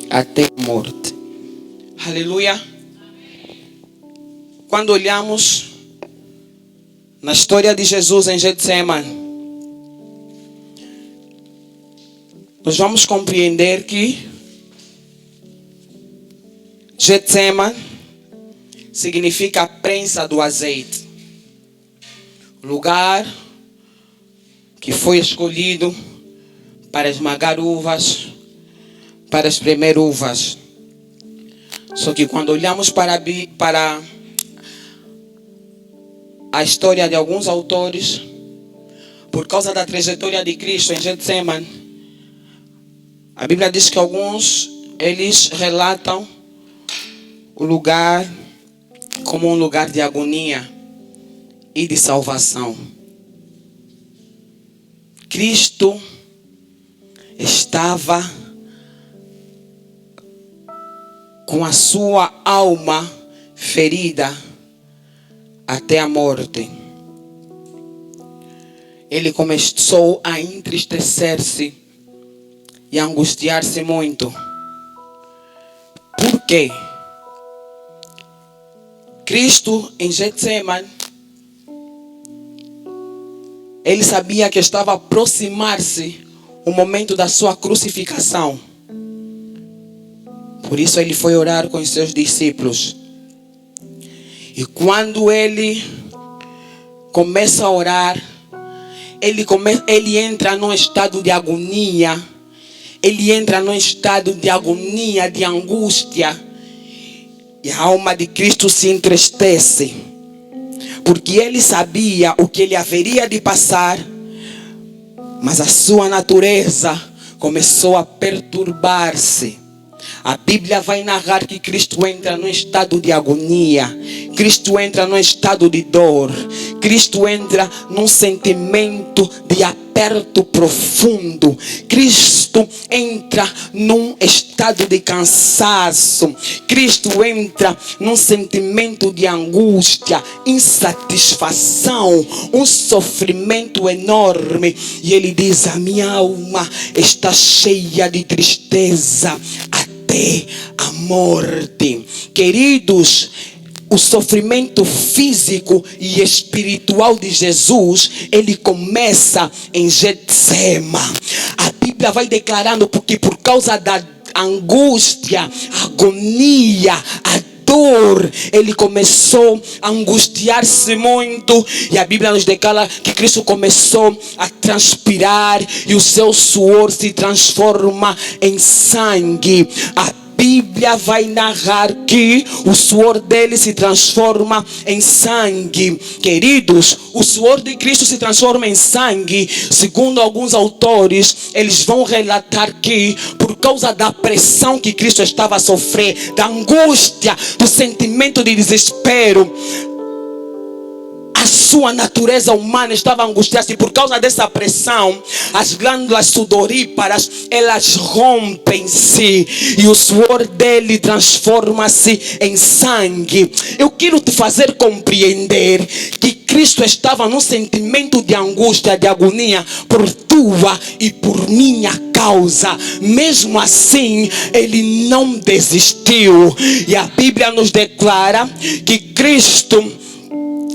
até a morte. Aleluia. Quando olhamos na história de Jesus em Getsemane, nós vamos compreender que Getsemane significa a prensa do azeite. Lugar que foi escolhido para esmagar uvas, para espremer uvas. Só que quando olhamos para a história de alguns autores, por causa da trajetória de Cristo em Getsemane, a Bíblia diz que alguns, eles relatam o lugar como um lugar de agonia e de salvação. Cristo estava com a sua alma ferida até a morte. Ele começou a entristecer-se e angustiar-se muito. Por quê? Cristo em Getsemane, ele sabia que estava a aproximar-se o momento da sua crucificação. Por isso ele foi orar com os seus discípulos. E quando ele começa a orar, ele entra num estado de agonia. Ele entra num estado de agonia, de angústia. E a alma de Cristo se entristece. Porque ele sabia o que ele haveria de passar. Mas a sua natureza começou a perturbar-se. A Bíblia vai narrar que Cristo entra num estado de agonia. Cristo entra num estado de dor. Cristo entra num sentimento de aperto. aperto profundo. Cristo entra num estado de cansaço. Cristo entra num sentimento de angústia, insatisfação, um sofrimento enorme. E ele diz: a minha alma está cheia de tristeza até a morte. Queridos, o sofrimento físico e espiritual de Jesus, ele começa em Getsema. A Bíblia vai declarando porque por causa da angústia, agonia, a dor, ele começou a angustiar-se muito. E a Bíblia nos declara que Cristo começou a transpirar e o seu suor se transforma em sangue. A Bíblia vai narrar que o suor dele se transforma em sangue. Queridos, o suor de Cristo se transforma em sangue. Segundo alguns autores, eles vão relatar que por causa da pressão que Cristo estava a sofrer, da angústia, do sentimento de desespero, a sua natureza humana estava angustiada, e por causa dessa pressão, as glândulas sudoríparas, elas rompem-se e o suor dele transforma-se em sangue. Eu quero te fazer compreender que Cristo estava num sentimento de angústia, de agonia por tua e por minha causa. Mesmo assim, ele não desistiu. E a Bíblia nos declara que Cristo,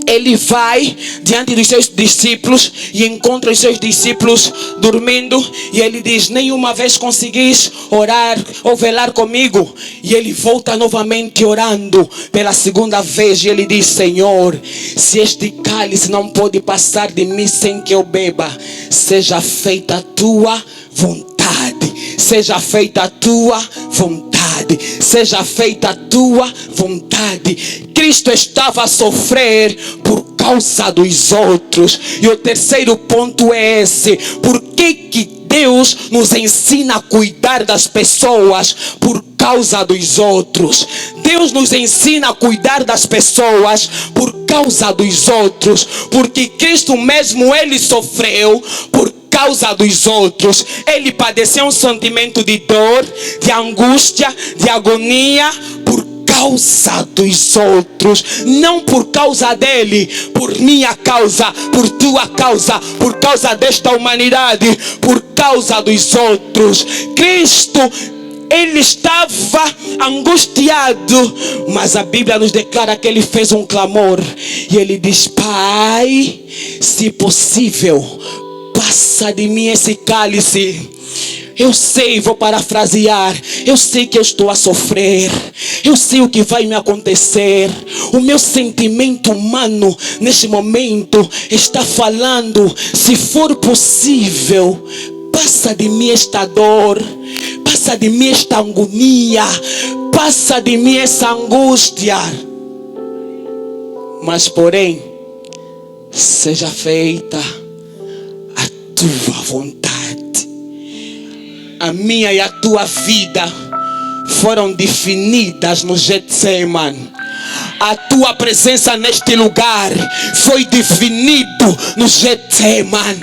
ele vai diante dos seus discípulos e encontra os seus discípulos dormindo. E ele diz: nenhuma vez conseguis orar ou velar comigo? E ele volta novamente orando pela segunda vez. E ele diz: Senhor, se este cálice não pode passar de mim sem que eu beba, seja feita a tua vontade. Seja feita a tua vontade. Seja feita a tua vontade. Cristo estava a sofrer por causa dos outros. E o terceiro ponto é esse: por que Deus nos ensina a cuidar das pessoas? Por causa dos outros. Deus nos ensina a cuidar das pessoas por causa dos outros, porque Cristo mesmo, ele sofreu por causa dos outros. Ele padeceu um sentimento de dor, de angústia, de agonia por causa dos outros, não por causa dele, por minha causa, por tua causa, por causa desta humanidade, por causa dos outros. Cristo, ele estava angustiado, mas a Bíblia nos declara que ele fez um clamor e ele diz: Pai, se possível, passa de mim esse cálice. Eu sei, vou parafrasear, eu sei que eu estou a sofrer, eu sei o que vai me acontecer. O meu sentimento humano neste momento está falando: se for possível, passa de mim esta dor, passa de mim esta agonia, passa de mim essa angústia. Mas porém, seja feita a tua vontade. A minha e a tua vida foram definidas no Getsemane. A tua presença neste lugar foi definido no Getsemane.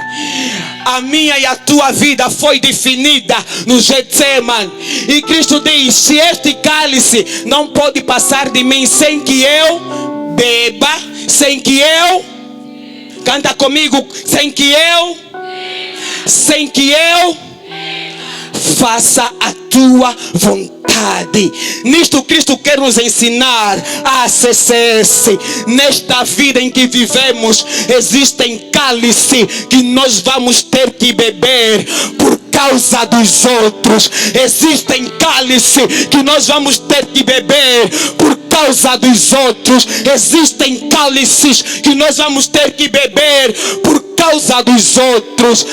A minha e a tua vida foi definida no Getsemane. E Cristo diz: se este cálice não pode passar de mim sem que eu beba, sem que eu, canta comigo, sem que eu faça a tua vontade. Nisto Cristo quer nos ensinar a CCS. Nesta vida em que vivemos, existem cálices que nós vamos ter que beber por causa dos outros. Existem cálices que nós vamos ter que beber por causa dos outros. Existem cálices que nós vamos ter que beber por causa dos outros.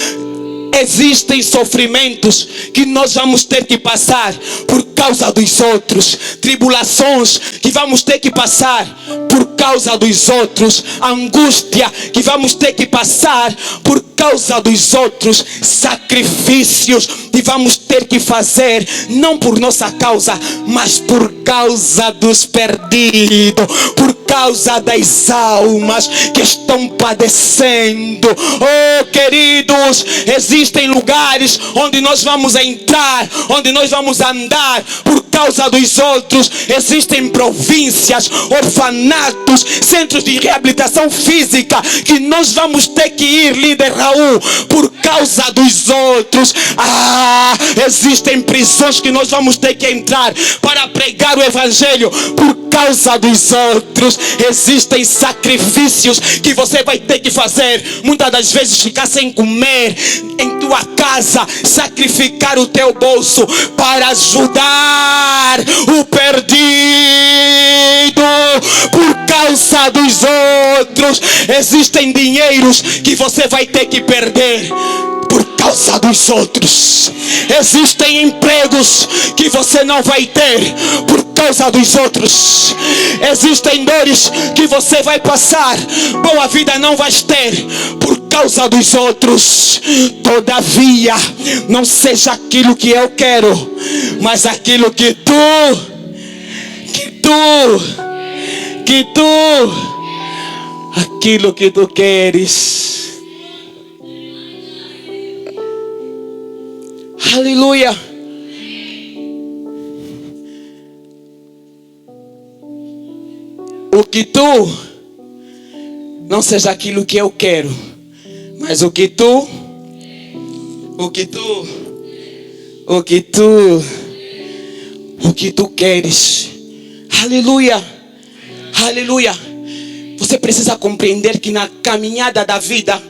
Existem sofrimentos que nós vamos ter que passar por causa dos outros, tribulações que vamos ter que passar por causa dos outros, angústia que vamos ter que passar por causa dos outros, sacrifícios que vamos ter que fazer, não por nossa causa, mas por causa dos perdidos, por causa das almas que estão padecendo. Oh, queridos, existem lugares onde nós vamos entrar, onde nós vamos andar por causa dos outros. Existem províncias, orfanatos, centros de reabilitação física que nós vamos ter que ir, líder Raul, por causa dos outros. Existem prisões que nós vamos ter que entrar para pregar o evangelho por causa dos outros. Existem sacrifícios que você vai ter que fazer, muitas das vezes ficar sem comer em tua casa, sacrificar o teu bolso para ajudar o perdido por causa dos outros. Existem dinheiros que você vai ter que perder por causa dos outros. Existem empregos que você não vai ter por causa dos outros. Existem dores que você vai passar, boa vida não vai ter por causa dos outros. Todavia, não seja aquilo que eu quero, mas aquilo que aquilo que tu queres. Aleluia. O que tu, não seja aquilo que eu quero, mas o que tu queres. Aleluia. Aleluia. Você precisa compreender que na caminhada da vida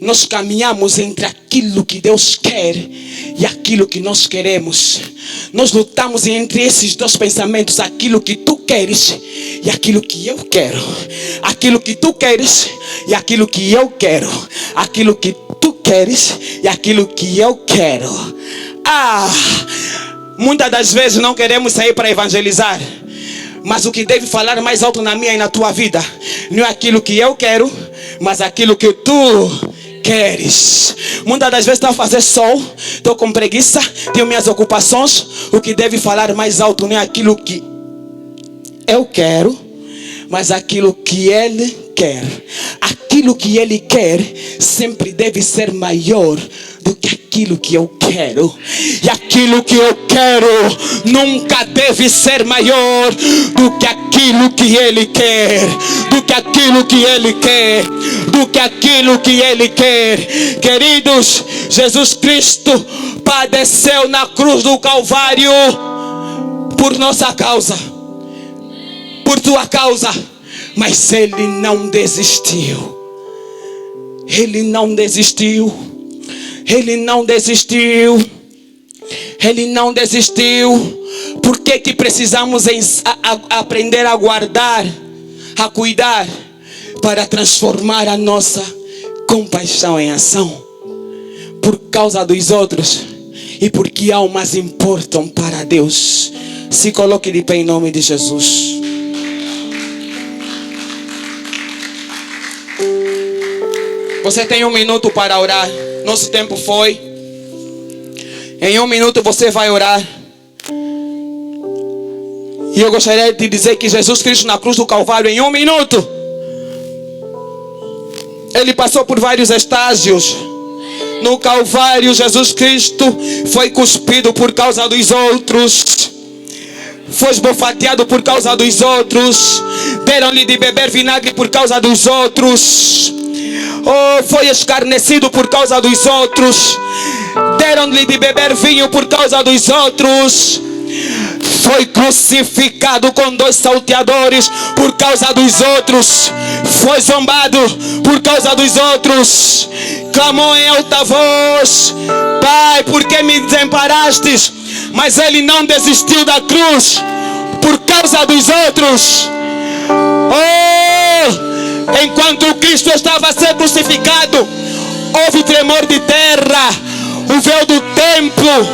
nós caminhamos entre aquilo que Deus quer e aquilo que nós queremos. Nós lutamos entre esses dois pensamentos, aquilo que tu queres e aquilo que eu quero. Aquilo que tu queres e aquilo que eu quero. Aquilo que tu queres e aquilo que eu quero. Muitas das vezes não queremos sair para evangelizar, mas o que deve falar mais alto na minha e na tua vida não é aquilo que eu quero, mas aquilo que tu queres. Muitas das vezes estou a fazer sol, estou com preguiça, tenho minhas ocupações. O que deve falar mais alto não é aquilo que eu quero, mas aquilo que Ele quer. Aquilo que Ele quer sempre deve ser maior do que aquilo que eu quero. E aquilo que eu quero nunca deve ser maior do que aquilo que Ele quer. Do que aquilo que Ele quer. Do que aquilo que Ele quer. Queridos, Jesus Cristo padeceu na cruz do Calvário por nossa causa, por tua causa, mas Ele não desistiu. Ele não desistiu. Ele não desistiu. Ele não desistiu. Por que que precisamos aprender a guardar, a cuidar, para transformar a nossa compaixão em ação? Por causa dos outros e porque almas importam para Deus. Se coloque de pé em nome de Jesus. Você tem 1 minuto para orar. Nosso tempo foi. Em 1 minuto você vai orar. E eu gostaria de dizer que Jesus Cristo na cruz do Calvário, em 1 minuto, Ele passou por vários estágios. No Calvário, Jesus Cristo foi cuspido por causa dos outros, foi esbofeteado por causa dos outros, deram-lhe de beber vinagre por causa dos outros, foi escarnecido por causa dos outros, deram-lhe de beber vinho por causa dos outros, foi crucificado com 2 salteadores por causa dos outros, foi zombado por causa dos outros, clamou em alta voz: Pai, por que me desamparastes? Mas Ele não desistiu da cruz por causa dos outros. Enquanto Cristo estava a ser crucificado, houve tremor de terra, o véu do templo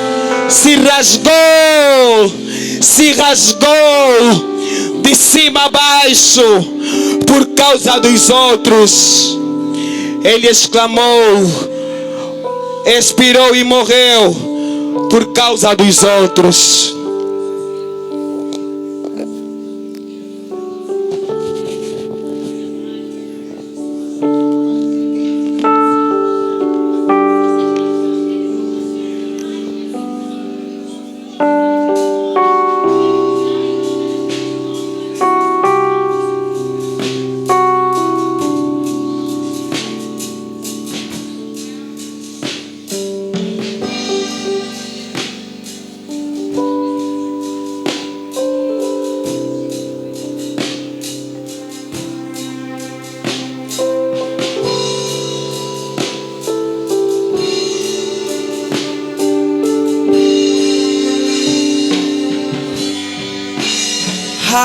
se rasgou de cima a baixo por causa dos outros. Ele exclamou, expirou e morreu por causa dos outros.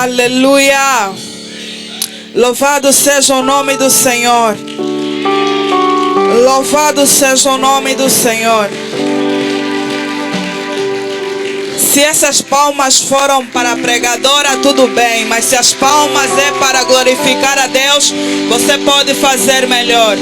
Aleluia! Louvado seja o nome do Senhor. Louvado seja o nome do Senhor. Se essas palmas foram para a pregadora, tudo bem. Mas se as palmas é para glorificar a Deus, você pode fazer melhor.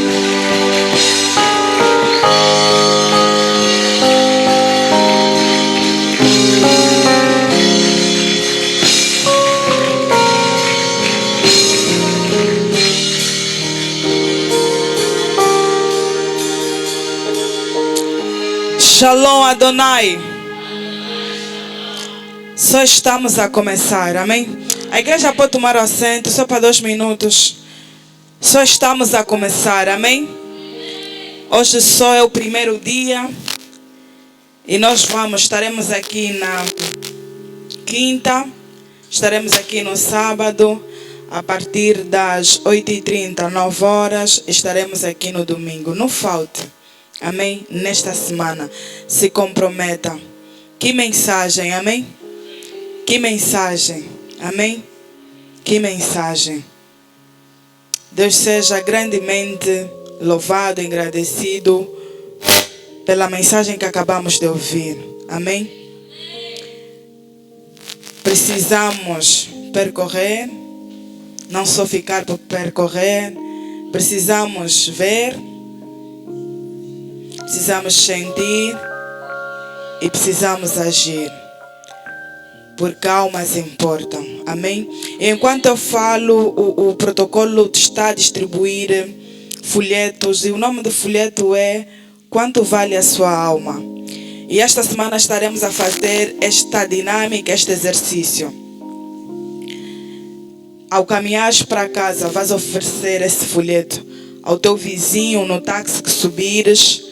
Shalom Adonai. Só estamos a começar, amém? A igreja pode tomar o assento só para 2 minutos. Só estamos a começar, amém? Hoje só é o primeiro dia. E nós estaremos aqui na quinta. Estaremos aqui no sábado. A partir das 8h30, 9 horas. Estaremos aqui no domingo. Não falte. Amém? Nesta semana, se comprometa. Que mensagem, amém? Que mensagem, amém? Que mensagem. Deus seja grandemente louvado e agradecido pela mensagem que acabamos de ouvir, amém? Precisamos percorrer, não só ficar por percorrer, precisamos ver. Precisamos sentir e precisamos agir. Porque almas importam. Amém? E enquanto eu falo, o protocolo está a distribuir folhetos. E o nome do folheto é Quanto Vale a Sua Alma? E esta semana estaremos a fazer esta dinâmica, este exercício. Ao caminhares para casa, vais oferecer esse folheto ao teu vizinho no táxi que subires.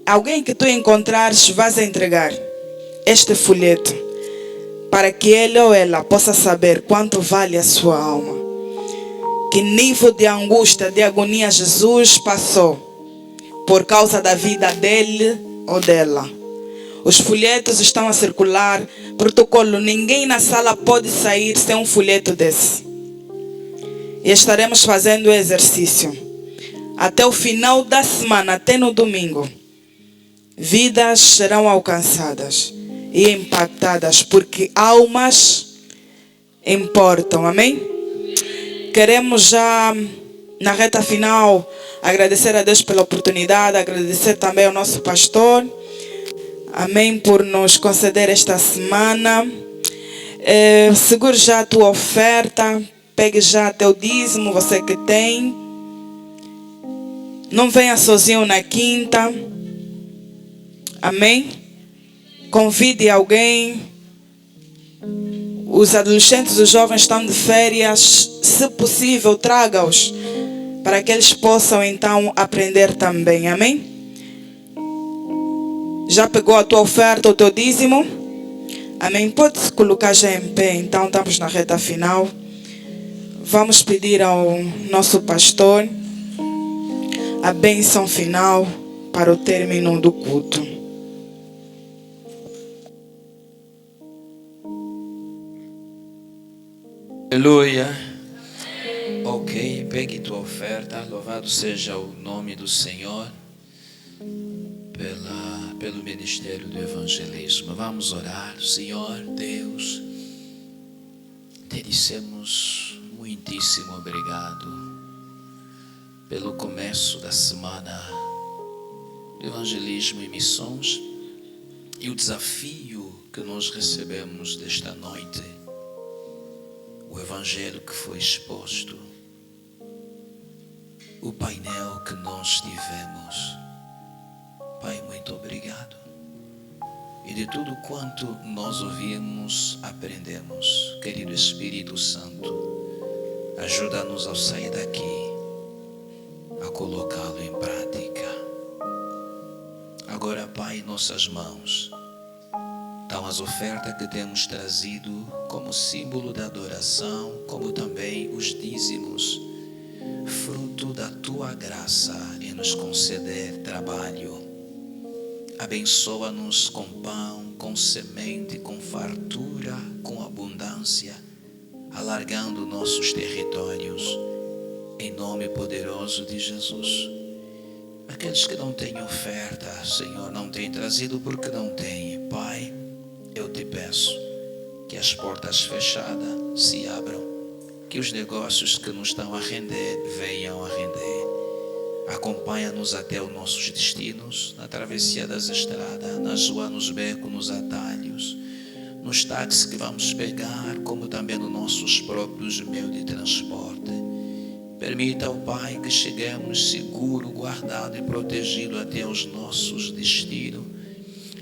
Alguém que tu encontrares, vais entregar este folheto para que ele ou ela possa saber quanto vale a sua alma. Que nível de angústia, de agonia Jesus passou por causa da vida dele ou dela. Os folhetos estão a circular. Protocolo, ninguém na sala pode sair sem um folheto desse. E estaremos fazendo o exercício até o final da semana, até no domingo. Vidas serão alcançadas e impactadas, porque almas importam, amém? Queremos já, na reta final, agradecer a Deus pela oportunidade, agradecer também ao nosso pastor, amém, por nos conceder esta semana. Segure já a tua oferta, pegue já teu dízimo, você que tem. Não venha sozinho na quinta. Amém? Convide alguém. Os adolescentes, os jovens estão de férias. Se possível, traga-os para que eles possam então aprender também. Amém? Já pegou a tua oferta, o teu dízimo? Amém? Pode se colocar já em pé. Então estamos na reta final. Vamos pedir ao nosso pastor a bênção final para o término do culto. Aleluia. Ok, pegue tua oferta. Louvado seja o nome do Senhor. pelo ministério do evangelismo. Vamos orar. Senhor Deus, te dissemos muitíssimo obrigado pelo começo da semana do evangelismo e missões e o desafio que nós recebemos desta noite, o evangelho que foi exposto, o painel que nós tivemos. Pai, muito obrigado. E de tudo quanto nós ouvimos, aprendemos. Querido Espírito Santo, ajuda-nos ao sair daqui a colocá-lo em prática. Agora, Pai, em nossas mãos estão as ofertas que temos trazido como símbolo da adoração, como também os dízimos, fruto da Tua graça em nos conceder trabalho. Abençoa-nos com pão, com semente, com fartura, com abundância, alargando nossos territórios, em nome poderoso de Jesus. Aqueles que não têm oferta, Senhor, não têm trazido porque não têm. Pai, eu te peço que as portas fechadas se abram, que os negócios que nos estão a render venham a render. Acompanha-nos até os nossos destinos, na travessia das estradas, nas ruas, nos becos, nos atalhos, nos táxis que vamos pegar, como também nos nossos próprios meios de transporte. Permita, ó Pai, que cheguemos seguro, guardado e protegido até os nossos destinos.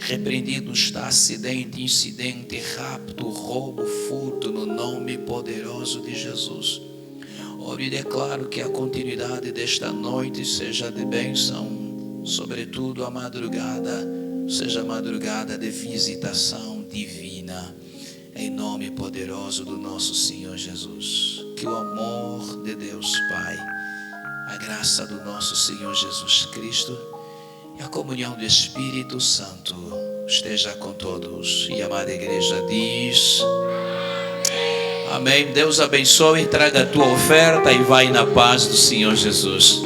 Repreendido está acidente, incidente, rapto, roubo, furto, no nome poderoso de Jesus. Oro e declaro que a continuidade desta noite seja de bênção, sobretudo a madrugada, seja madrugada de visitação divina, em nome poderoso do nosso Senhor Jesus. Que o amor de Deus Pai, a graça do nosso Senhor Jesus Cristo e a comunhão do Espírito Santo esteja com todos. E a amada igreja diz... Amém. Deus abençoe, traga a tua oferta e vai na paz do Senhor Jesus.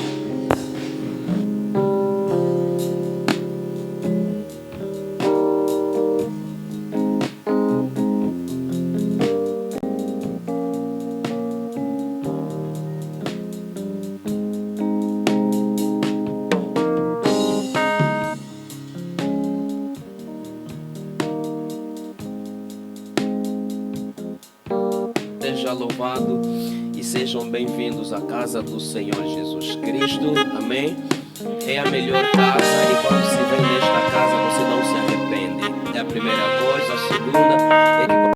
Seja louvado e sejam bem-vindos à casa do Senhor Jesus Cristo. Amém. É a melhor casa e quando se vem nesta casa você não se arrepende. É a primeira coisa. A segunda é